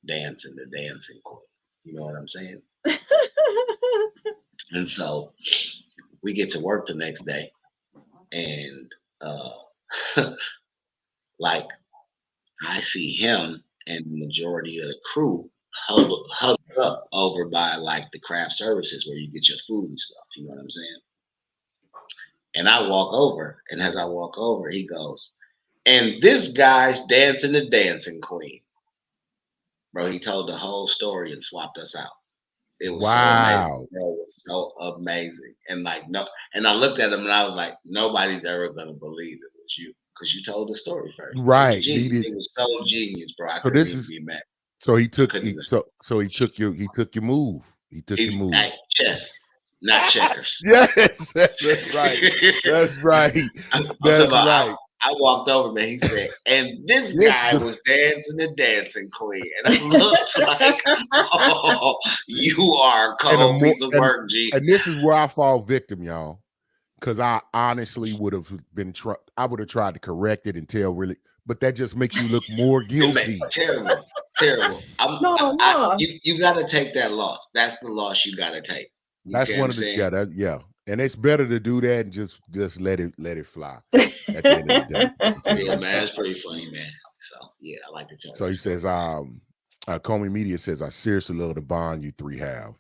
Speaker 3: dancing the Dancing Queen. You know what I'm saying? And so we get to work the next day, and like I see him and the majority of the crew huddled up over by like the craft services where you get your food and stuff. You know what I'm saying? And I walk over, and as I walk over, he goes, and this guy's dancing the Dancing Queen. Bro, he told the whole story and swapped us out. It was so amazing. Bro, it was so amazing. And like, no, and I looked at him and I was like, nobody's ever gonna believe it was you because you told the story first.
Speaker 1: Right.
Speaker 3: It was so genius, bro. I
Speaker 1: So
Speaker 3: couldn't
Speaker 1: this
Speaker 3: even
Speaker 1: is
Speaker 3: be mad.
Speaker 1: so he took so he took your move. He took your move.
Speaker 3: Like chess, not checkers.
Speaker 1: Yes, that's right. That's right. That's right.
Speaker 3: I walked over, man. He said, and this guy was dancing the Dancing Queen. And it looked like, oh, you are a cold piece of work, G.
Speaker 1: And this is where I fall victim, y'all. Because I honestly would have I would have tried to correct it and tell really, but that just makes you look more guilty.
Speaker 3: Terrible. You got to take that loss. That's the loss you got to take.
Speaker 1: That's one of the, yeah. And it's better to do that and just let it fly at the end of the
Speaker 3: day. Yeah, man, it's pretty funny, man. So yeah, I like to tell.
Speaker 1: So he says, Comey Media says, I seriously love the bond you three have.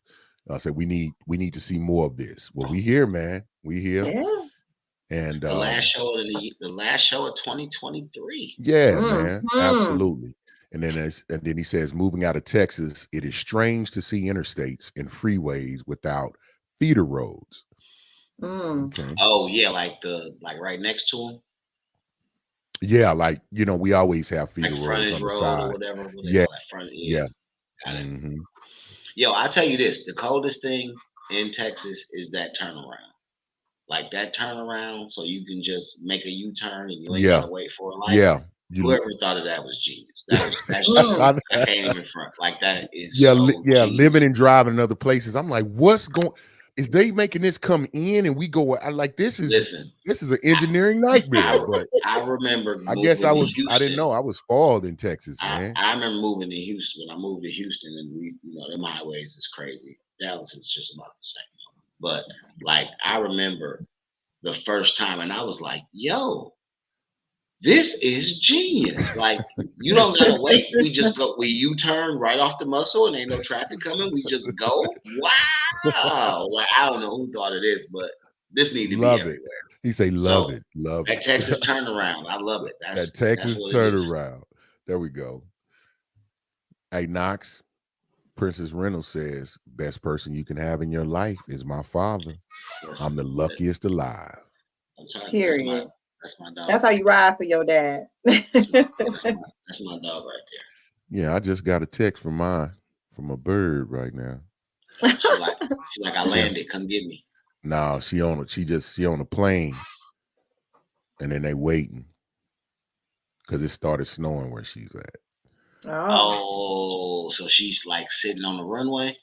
Speaker 1: I said we need to see more of this. Well, we here, man. We here.
Speaker 2: Yeah.
Speaker 3: And the last show of 2023.
Speaker 1: Yeah, man, absolutely. And then he says, moving out of Texas, it is strange to see interstates and freeways without feeder roads.
Speaker 3: Okay. Oh yeah, like right next to them.
Speaker 1: Yeah, like we always have feeder roads on the side.
Speaker 3: Or whatever.
Speaker 1: Yeah,
Speaker 3: yeah. Got it. Mm-hmm. Yo, I'll tell you this: the coldest thing in Texas is that turnaround. Like that turnaround, so you can just make a U-turn and you ain't gotta wait for a light.
Speaker 1: Yeah.
Speaker 3: Whoever thought of that was genius. I can't even front. Like that is
Speaker 1: living and driving in other places. I'm like, what's going? Is they making this come in and we go? I like this is an engineering nightmare. But
Speaker 3: I remember.
Speaker 1: I guess I didn't know I was spoiled in Texas, man.
Speaker 3: I remember moving to Houston. When I moved to Houston, and them highways is crazy. Dallas is just about the same. But like I remember the first time, and I was like, yo. This is genius. Like you don't gotta wait. We just go. We U-turn right off the muscle, and ain't no traffic coming. We just go. Wow! Like I don't know who thought of this, but this needs to be everywhere.
Speaker 1: He say, "Love it, love
Speaker 3: that Texas turnaround. I love it.
Speaker 1: That Texas turnaround. There we go." Hey Knox, Princess Reynolds says, "Best person you can have in your life is my father. I'm the luckiest alive."
Speaker 2: Period.
Speaker 3: That's my dog.
Speaker 2: That's how you ride for your dad.
Speaker 3: That's my dog right there.
Speaker 1: Yeah, I just got a text from a bird right now.
Speaker 3: She's like, I landed. Come get me.
Speaker 1: No, she on a plane, and then they waiting because it started snowing where she's at.
Speaker 3: Oh, so she's like sitting on the runway.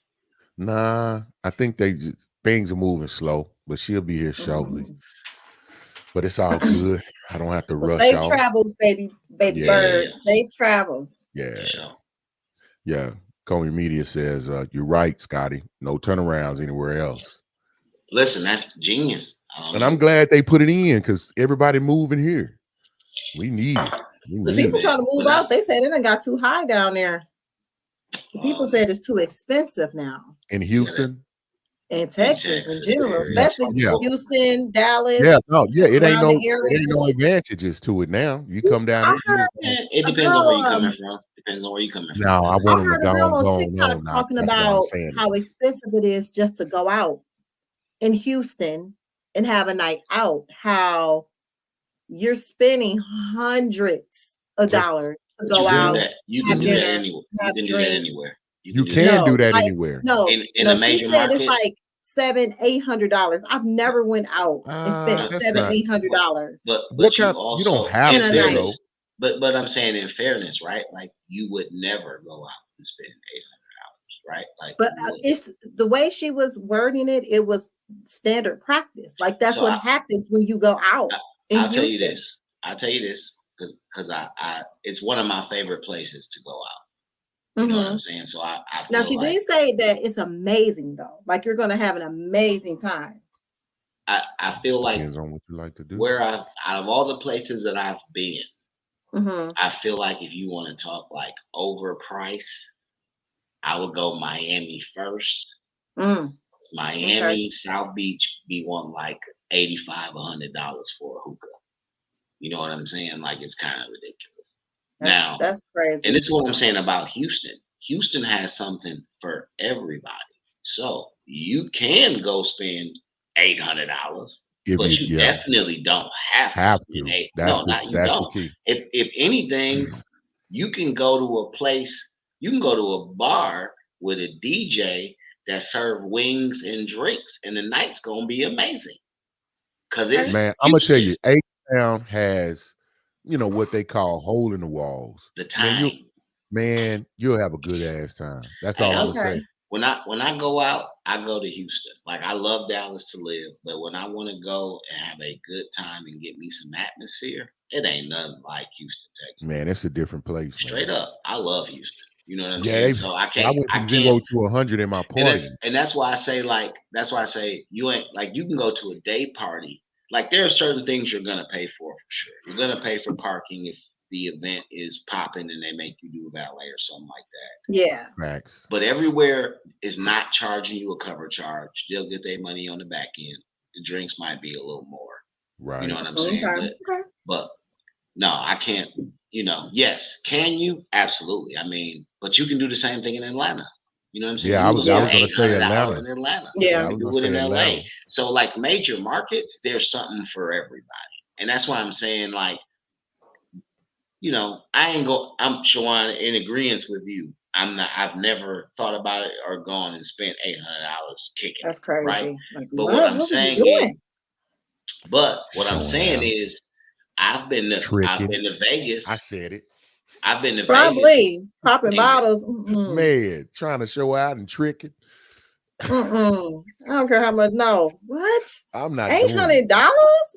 Speaker 1: Nah, I think things are moving slow, but she'll be here shortly. But it's all good. I don't have to rush.
Speaker 2: Safe travels, baby bird. Safe travels.
Speaker 1: Yeah. Comey Media says, you're right, Scotty. No turnarounds anywhere else.
Speaker 3: Listen, that's genius.
Speaker 1: And I'm glad they put it in because everybody moving here. We need it. We
Speaker 2: The
Speaker 1: need
Speaker 2: people
Speaker 1: it.
Speaker 2: trying to move
Speaker 3: But I-
Speaker 2: out, they said it done got too high down there. The people
Speaker 3: Um,
Speaker 2: said it's too expensive now.
Speaker 1: In Houston.
Speaker 2: In Texas in
Speaker 3: Texas
Speaker 2: general,
Speaker 3: area.
Speaker 2: especially
Speaker 1: Yeah.
Speaker 2: Houston, Dallas.
Speaker 1: Yeah, no, yeah, it ain't
Speaker 2: surrounding
Speaker 1: no
Speaker 2: areas.
Speaker 1: advantages to it now. You come down
Speaker 2: I
Speaker 1: here.
Speaker 2: heard
Speaker 3: It
Speaker 2: a
Speaker 3: depends on where you're
Speaker 2: girl,
Speaker 3: coming from. Depends on where you're coming from.
Speaker 1: No, I
Speaker 2: I
Speaker 1: want them to
Speaker 2: heard a
Speaker 1: go
Speaker 2: girl on
Speaker 1: on
Speaker 2: TikTok
Speaker 1: now.
Speaker 2: talking
Speaker 1: That's what I'm
Speaker 2: about
Speaker 1: saying.
Speaker 2: how expensive it is just to go out in Houston and have a night out. How you're spending hundreds of
Speaker 1: Just-
Speaker 2: dollars to
Speaker 3: But
Speaker 2: go
Speaker 3: you can
Speaker 2: out.
Speaker 3: do that. You
Speaker 2: have
Speaker 3: can do that
Speaker 2: dinner,
Speaker 3: anywhere. You
Speaker 2: have
Speaker 3: can do that
Speaker 2: drink.
Speaker 3: anywhere.
Speaker 1: You
Speaker 3: do
Speaker 1: can do
Speaker 2: No,
Speaker 1: that
Speaker 2: like-
Speaker 1: anywhere.
Speaker 2: No,
Speaker 3: In
Speaker 2: no,
Speaker 3: a
Speaker 2: she
Speaker 3: major
Speaker 2: said it's
Speaker 3: market.
Speaker 2: like $700-800. I've never went out and spent
Speaker 1: That's
Speaker 2: $700-800.
Speaker 3: But
Speaker 1: What
Speaker 3: you
Speaker 1: kind?
Speaker 3: also
Speaker 1: You don't have
Speaker 2: In
Speaker 1: to
Speaker 2: a
Speaker 3: fairness-
Speaker 2: night.
Speaker 1: though.
Speaker 3: But I'm saying in fairness, right? Like you would never go out and spend $800, right? Like,
Speaker 2: But
Speaker 3: you wouldn't.
Speaker 2: it's the way she was wording it. It was standard practice. Like that's
Speaker 3: So
Speaker 2: what
Speaker 3: I-
Speaker 2: happens when you go out in
Speaker 3: I'll tell you
Speaker 2: Houston.
Speaker 3: this. I'll tell you this because I it's one of my favorite places to go out. You know what
Speaker 2: Mhm.
Speaker 3: I'm saying? So I
Speaker 2: Now
Speaker 3: feel
Speaker 2: she
Speaker 3: like
Speaker 2: did say that it's amazing though. Like you're gonna have an amazing time.
Speaker 3: I feel like
Speaker 1: Depends on what you like to do.
Speaker 3: where out of all the places that I've been,
Speaker 2: Hmm.
Speaker 3: I feel like if you want to talk like overprice, I would go Miami first.
Speaker 2: Mm.
Speaker 3: Miami, South Beach be wanting like $85, $100 for a hookah. You know what I'm saying? Like it's kind of ridiculous. Now,
Speaker 2: That's crazy.
Speaker 3: and this is what I'm saying about Houston. Houston has something for everybody. So you can go spend $800,
Speaker 1: If
Speaker 3: but
Speaker 1: you
Speaker 3: you definitely don't have
Speaker 1: have
Speaker 3: spend
Speaker 1: to.
Speaker 3: eight.
Speaker 1: That's
Speaker 3: No,
Speaker 1: the,
Speaker 3: not you
Speaker 1: that's the
Speaker 3: don't.
Speaker 1: key.
Speaker 3: If anything, you can go to a place, you can go to a bar with a DJ that serve wings and drinks, and the night's gonna be amazing. Cause it's
Speaker 1: Man, I'm gonna tell
Speaker 3: Houston,
Speaker 1: you, A-Town has, what they call hole in the walls.
Speaker 3: the
Speaker 1: Man,
Speaker 3: time.
Speaker 1: you'll have a good ass time. That's
Speaker 3: Hey,
Speaker 1: all I'm
Speaker 2: okay.
Speaker 1: gonna say.
Speaker 3: When I go out, I go to Houston. Like I love Dallas to live, but when I want to go and have a good time and get me some atmosphere, it ain't nothing like Houston, Texas.
Speaker 1: Man, it's a different place.
Speaker 3: Straight
Speaker 1: man.
Speaker 3: up, I love Houston. You know what I'm
Speaker 1: Yeah,
Speaker 3: saying? So I
Speaker 1: I
Speaker 3: can't.
Speaker 1: went
Speaker 3: I
Speaker 1: from
Speaker 3: can't.
Speaker 1: 0 to 100 in my party.
Speaker 3: And that's why I say you ain't like you can go to a day party. Like there are certain things you're gonna pay for sure. You're gonna pay for parking if the event is popping and they make you do a valet or something like that.
Speaker 2: Yeah.
Speaker 1: Facts.
Speaker 3: But everywhere is not charging you a cover charge. They'll get their money on the back end. The drinks might be a little more.
Speaker 1: Right.
Speaker 3: You know what I'm saying?
Speaker 2: Okay.
Speaker 3: But no, I can't. Yes, can you? Absolutely. I mean, but you can do the same thing in Atlanta. You know what I'm saying?
Speaker 1: Yeah,
Speaker 3: You
Speaker 1: I
Speaker 3: can
Speaker 1: was
Speaker 3: spend
Speaker 1: gonna say
Speaker 3: $800
Speaker 1: Atlanta.
Speaker 3: in Atlanta.
Speaker 2: Yeah.
Speaker 1: I
Speaker 3: You
Speaker 1: was
Speaker 3: can
Speaker 1: gonna
Speaker 3: do it
Speaker 1: say
Speaker 3: in LA.
Speaker 1: Atlanta.
Speaker 3: So like major markets, there's something for everybody. And that's why I'm saying like, I'm Shawan in agreement with you. I've never thought about it or gone and spent $800 kicking.
Speaker 2: That's crazy.
Speaker 3: Right?
Speaker 2: Like,
Speaker 3: But what I'm
Speaker 2: was you
Speaker 3: saying
Speaker 2: doing?
Speaker 3: But what I'm
Speaker 1: Showing
Speaker 3: saying
Speaker 1: out.
Speaker 3: is I've been to
Speaker 1: Tricking.
Speaker 3: Vegas.
Speaker 1: I said it.
Speaker 3: I've been to Vegas.
Speaker 2: Probably popping
Speaker 3: Nigga.
Speaker 2: bottles. Mm-mm.
Speaker 1: Man, trying to show out and tricking.
Speaker 2: Mm-mm. I don't care how much. No. What?
Speaker 1: I'm not doing it.
Speaker 2: $800?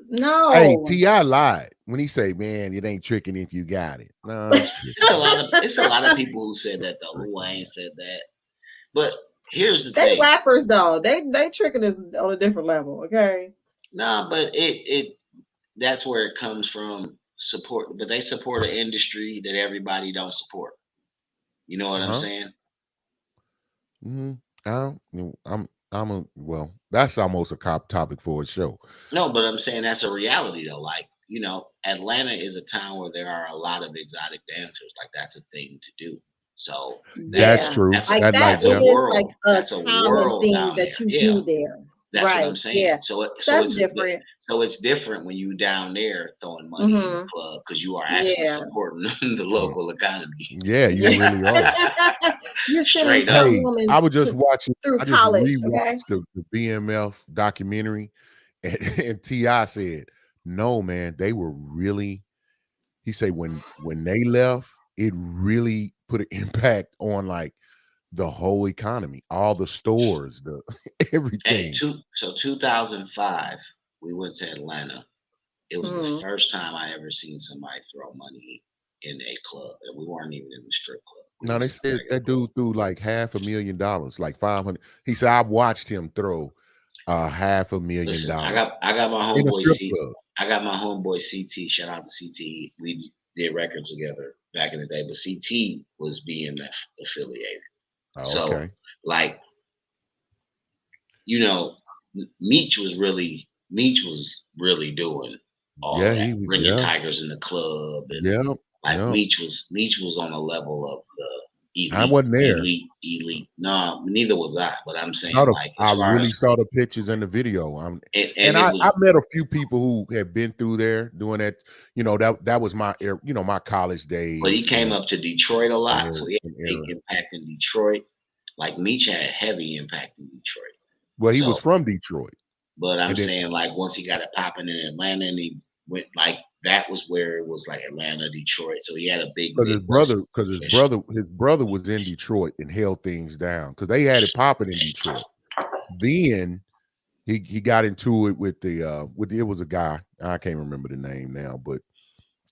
Speaker 2: No.
Speaker 1: Hey, T.I. lied when he say, "Man, it ain't tricking if you got it." No, it's tricking.
Speaker 3: It's a lot of people who said that though. Who I ain't said that. But here's the
Speaker 2: They
Speaker 3: thing.
Speaker 2: rappers though. They tricking us on a different level. Okay.
Speaker 3: No, but that's where it comes from. Support, but they support an industry that everybody don't support. You know what I'm
Speaker 1: Uh-huh.
Speaker 3: saying?
Speaker 1: Well, that's almost a cop topic for a show.
Speaker 3: No, but I'm saying that's a reality though. Like, Atlanta is a town where there are a lot of exotic dancers. Like that's a thing to do. So
Speaker 1: That's
Speaker 2: Yeah.
Speaker 1: true.
Speaker 3: That's
Speaker 2: Like
Speaker 1: That
Speaker 2: that
Speaker 1: lights
Speaker 2: is
Speaker 1: up.
Speaker 3: world.
Speaker 2: like a
Speaker 3: That's a
Speaker 2: common
Speaker 3: world
Speaker 2: thing
Speaker 3: down
Speaker 2: that
Speaker 3: there.
Speaker 2: you
Speaker 3: Yeah.
Speaker 2: do there.
Speaker 3: That's
Speaker 2: Right.
Speaker 3: what I'm saying.
Speaker 2: Yeah.
Speaker 3: So
Speaker 2: That's
Speaker 3: it's
Speaker 2: different.
Speaker 3: So it's different when you down there throwing money in the
Speaker 2: Mhm.
Speaker 3: club because you are actually
Speaker 2: Yeah.
Speaker 3: supporting the local economy.
Speaker 1: Yeah, you
Speaker 2: Yeah.
Speaker 1: really are.
Speaker 2: You're sending
Speaker 3: Straight up.
Speaker 2: some
Speaker 1: Hey,
Speaker 2: woman
Speaker 1: I was just watching.
Speaker 2: through
Speaker 1: I just
Speaker 2: college.
Speaker 1: rewatched
Speaker 2: Okay.
Speaker 1: the BMF documentary, and T.I. said, "No, man, they were really." He said when they left, it really put an impact on like the whole economy, all the stores, the everything.
Speaker 3: 2005, we went to Atlanta. It was the
Speaker 2: Mhm.
Speaker 3: first time I ever seen somebody throw money in a club, and we weren't even in the strip club. We
Speaker 1: No,
Speaker 3: was
Speaker 1: they
Speaker 3: in a
Speaker 1: said
Speaker 3: regular
Speaker 1: that dude threw like $500,000, like 500. He said I watched him throw $500,000
Speaker 3: Listen, I got my
Speaker 1: in a
Speaker 3: homeboy
Speaker 1: strip
Speaker 3: CT.
Speaker 1: club.
Speaker 3: I got my homeboy CT. Shout out to CT. We did records together back in the day, but CT was BMF affiliated.
Speaker 1: Oh,
Speaker 3: So,
Speaker 1: okay.
Speaker 3: like, you know, Meech was really doing all
Speaker 1: Yeah,
Speaker 3: that,
Speaker 1: he was.
Speaker 3: bringing
Speaker 1: Yeah,
Speaker 3: Tigers in the club, and
Speaker 1: yeah,
Speaker 3: like
Speaker 1: yeah.
Speaker 3: Meech was on a level of the
Speaker 1: I wasn't there.
Speaker 3: elite. No, neither was I. But I'm saying,
Speaker 1: Saw the,
Speaker 3: like,
Speaker 1: I
Speaker 3: as far
Speaker 1: really
Speaker 3: as
Speaker 1: saw the pictures and the video.
Speaker 3: and
Speaker 1: And
Speaker 3: it
Speaker 1: I
Speaker 3: was,
Speaker 1: met a few people who had been through there doing that. You know, that was my my college
Speaker 3: but he
Speaker 1: days
Speaker 3: came
Speaker 1: and
Speaker 3: up to Detroit a lot, so he had a big
Speaker 1: era.
Speaker 3: impact in Detroit. Like Meech had heavy impact in Detroit.
Speaker 1: Well, he was
Speaker 3: So,
Speaker 1: from Detroit.
Speaker 3: but I'm
Speaker 1: And then,
Speaker 3: saying, like, once he got it popping in Atlanta, and he went like that was where it was like Atlanta, Detroit. So he had a big Midwest push.
Speaker 1: his brother was in Detroit and held things down because they had it popping in Detroit. Then he got into it with it was a guy, I can't remember the name now, but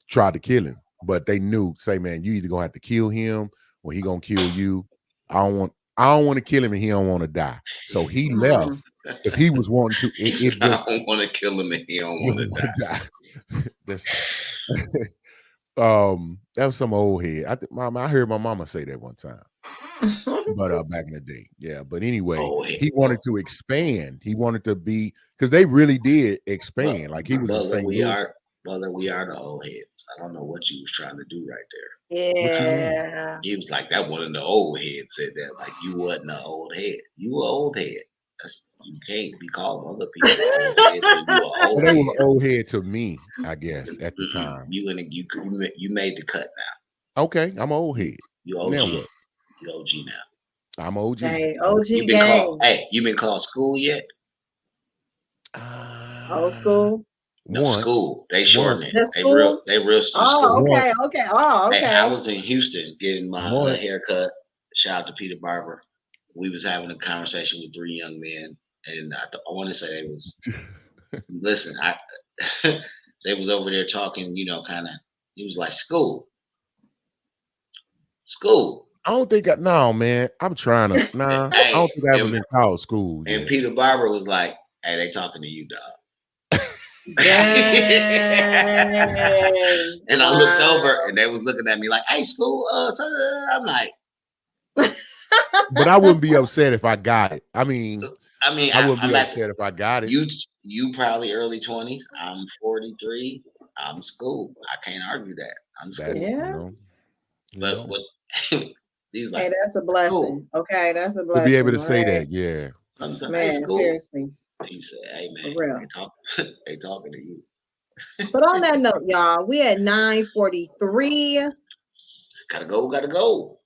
Speaker 1: tried to kill him. But they knew, say, man, you either gonna have to kill him or he gonna kill you. I don't want to kill him and he don't want to die. So he left because he was wanting to. It
Speaker 3: I
Speaker 1: just
Speaker 3: don't want to kill him, and he don't
Speaker 1: he
Speaker 3: want to
Speaker 1: don't wanna
Speaker 3: die.
Speaker 1: die. That's that was some old head. I heard my mama say that one time. But back in the day, yeah. But anyway,
Speaker 3: Oh, hey,
Speaker 1: he wanted to expand. He wanted to be, because they really did expand. Like he was in
Speaker 3: brother,
Speaker 1: St.
Speaker 3: we
Speaker 1: Louis.
Speaker 3: are the old heads. I don't know what you was trying to do right there.
Speaker 1: What you mean?
Speaker 2: Yeah.
Speaker 3: He was like that. One of the old heads said that, like, you wasn't an old head. You were old head. You can't be calling other people old heads. So you were
Speaker 1: Well,
Speaker 3: old
Speaker 1: they
Speaker 3: head.
Speaker 1: were old head to me, I guess, at the time.
Speaker 3: You made the cut now.
Speaker 1: Okay, I'm old head.
Speaker 3: You OG.
Speaker 1: Now what?
Speaker 3: You OG now.
Speaker 1: I'm OG.
Speaker 2: Hey, OG
Speaker 3: You been
Speaker 2: gang.
Speaker 3: called? Hey, you been called school yet?
Speaker 2: Old school.
Speaker 3: No,
Speaker 1: Once.
Speaker 3: school. They shorten it.
Speaker 2: Just
Speaker 3: They
Speaker 2: school?
Speaker 3: real
Speaker 2: Oh,
Speaker 3: school.
Speaker 2: okay, okay. Oh,
Speaker 3: Hey,
Speaker 2: okay.
Speaker 3: I was in Houston getting my
Speaker 1: Once.
Speaker 3: haircut. Shout out to Peter Barber. We was having a conversation with three young men, and I want to say they was listen. They was over there talking. You know, kind of. He was like, school.
Speaker 1: I don't think no, man. I'm trying to. Nah, I don't think I ever been called school.
Speaker 3: And
Speaker 1: yet.
Speaker 3: Peter Barber was like, "Hey, they talking to you, dog."
Speaker 2: Dang.
Speaker 3: And I looked over, and they was looking at me like, "Hey, school." I'm like,
Speaker 1: but I wouldn't be upset if I got it. I mean, I wouldn't
Speaker 3: I'm
Speaker 1: be upset if I got it.
Speaker 3: You probably early 20s. I'm 43. I'm school. I can't argue that. I'm school.
Speaker 1: That's,
Speaker 2: Yeah.
Speaker 3: But he was like,
Speaker 2: Hey, that's a blessing.
Speaker 3: Cool.
Speaker 2: Okay, that's a blessing.
Speaker 1: To be able to say
Speaker 2: right?
Speaker 1: that, yeah.
Speaker 3: Sometimes,
Speaker 2: Man,
Speaker 3: hey, school.
Speaker 2: seriously.
Speaker 3: He said, "Hey, man,
Speaker 2: For real.
Speaker 3: they talking to you."
Speaker 2: But on that note, y'all, we at 9:43.
Speaker 3: Gotta go.
Speaker 2: We gotta go.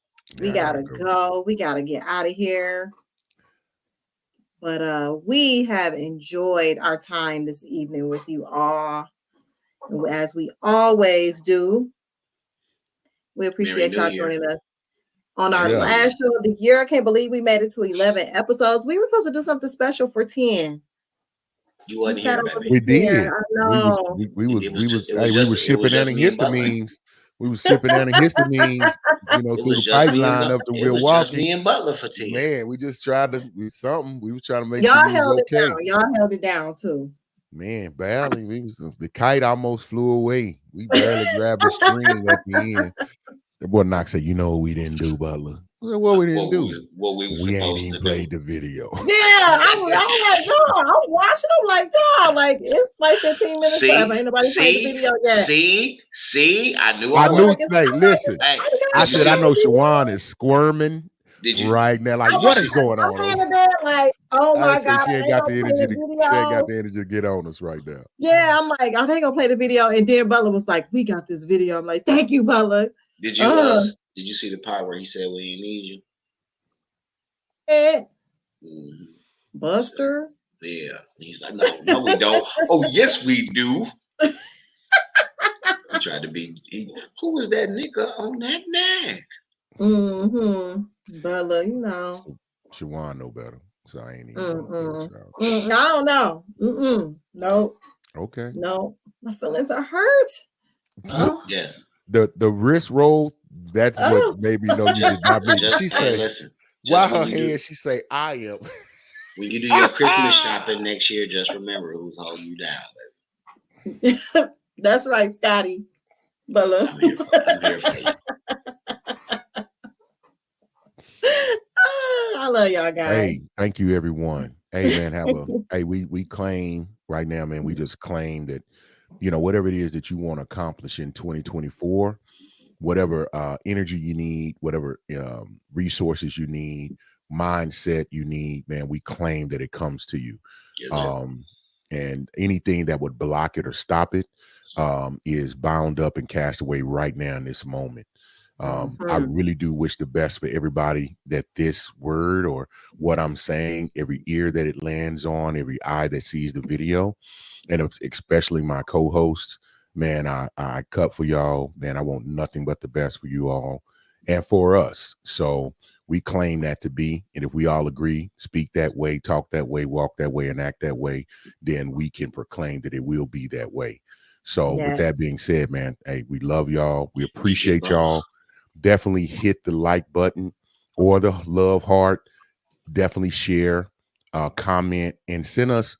Speaker 2: We gotta get out of here. But we have enjoyed our time this evening with you all, as we always do. We appreciate y'all joining us on our last show of the year. I can't believe we made it to 11 episodes. We were supposed to do something special for 10.
Speaker 3: You wasn't here, baby.
Speaker 1: We did.
Speaker 2: I know.
Speaker 1: We were shipping antihistamines. We was shipping antihistamines, you know, through the pipeline up to Milwaukee.
Speaker 3: It was just me and Butler for 10.
Speaker 1: Man, we just tried to do something. We was trying to make
Speaker 2: y'all
Speaker 1: sure
Speaker 2: held
Speaker 1: it okay.
Speaker 2: It down. Y'all held it down too.
Speaker 1: Man, barely. The kite almost flew away. We barely grabbed the string at the end. The boy Knox said, "You know what we didn't do, Butler? What we didn't do? We ain't even played the video."
Speaker 2: Yeah, I'm like, God, I'm watching. I'm like, God, like it's like 15 minutes left. Ain't nobody played the video yet.
Speaker 3: See, I knew.
Speaker 1: Hey, listen. I said, I know Shawan is squirming right now. Like, what is going on?
Speaker 2: Like, oh my God,
Speaker 1: she ain't got the energy. She ain't got the energy to get on us right now.
Speaker 2: Yeah, I'm like, are they gonna play the video? And then Butler was like, "We got this video." I'm like, "Thank you, Butler."
Speaker 3: Did you see the part where he said we need you?
Speaker 2: Yeah. Buster?
Speaker 3: Yeah. He's like, no, we don't. Oh, yes, we do. He tried to be. Who was that nigga on that neck?
Speaker 2: Butler, you know.
Speaker 1: Shawan know better, so I ain't even.
Speaker 2: I don't know. Nope.
Speaker 1: Okay.
Speaker 2: No, my feelings are hurt.
Speaker 3: Yes.
Speaker 1: The wrist roll, that's what maybe you did not make. She said,
Speaker 3: listen,
Speaker 1: why her head, she say, I am.
Speaker 3: When you do your Christmas shopping next year, just remember who's holding you down,
Speaker 2: baby. That's right, Scotty. But look,
Speaker 3: I'm here for you.
Speaker 2: I love y'all guys.
Speaker 1: Hey, thank you, everyone. Hey, man, we claim right now, man. We just claim that, whatever it is that you want to accomplish in 2024, whatever energy you need, whatever resources you need, mindset you need, man, we claim that it comes to you. And anything that would block it or stop it is bound up and cast away right now in this moment. I really do wish the best for everybody, that this word or what I'm saying, every ear that it lands on, every eye that sees the video, and especially my co-hosts, man, I cut for y'all, man. I want nothing but the best for you all and for us. So we claim that to be, and if we all agree, speak that way, talk that way, walk that way, and act that way, then we can proclaim that it will be that way. So with that being said, man, hey, we love y'all. We appreciate y'all. Definitely hit the like button or the love heart. Definitely share, comment, and send us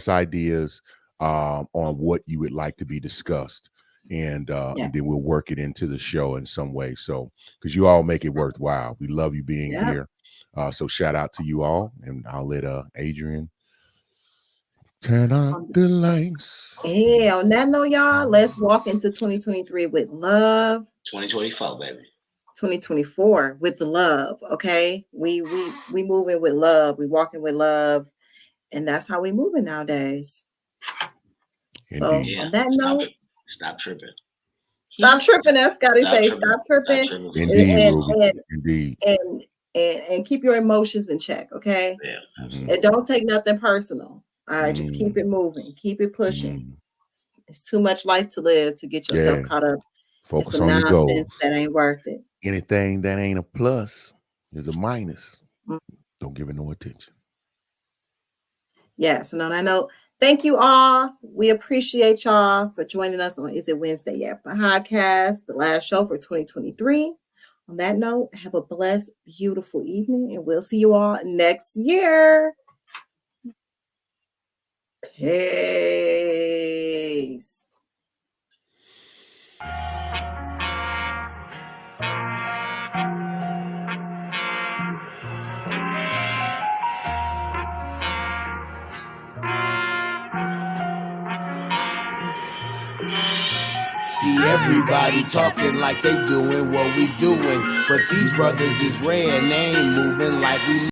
Speaker 1: ideas on what you would like to be discussed, and then we'll work it into the show in some way. So, because you all make it worthwhile. We love you being here. So shout out to you all, and I'll let Adrian turn on the lights.
Speaker 2: Yeah, on that note, y'all, let's walk into 2023 with love.
Speaker 3: 2024, baby.
Speaker 2: 2024 with love. Okay, we moving with love. We walking with love, and that's how we moving nowadays. So on that note,
Speaker 3: stop tripping.
Speaker 2: Stop tripping. That's Scotty say. Stop tripping.
Speaker 1: Indeed.
Speaker 2: And keep your emotions in check. Okay.
Speaker 3: Yeah.
Speaker 2: And don't take nothing personal. All right. Just keep it moving. Keep it pushing. It's too much life to live to get yourself caught up.
Speaker 1: Focus
Speaker 2: on
Speaker 1: your goals.
Speaker 2: That ain't worth it.
Speaker 1: Anything that ain't a plus is a minus. Don't give it no attention.
Speaker 2: Yes. And on that note, thank you all. We appreciate y'all for joining us on Is It Wednesday Yet podcast, the last show for 2023. On that note, have a blessed, beautiful evening, and we'll see you all next year. Peace.
Speaker 4: See everybody talking like they doing what we doing, but these brothers is red and they ain't moving like we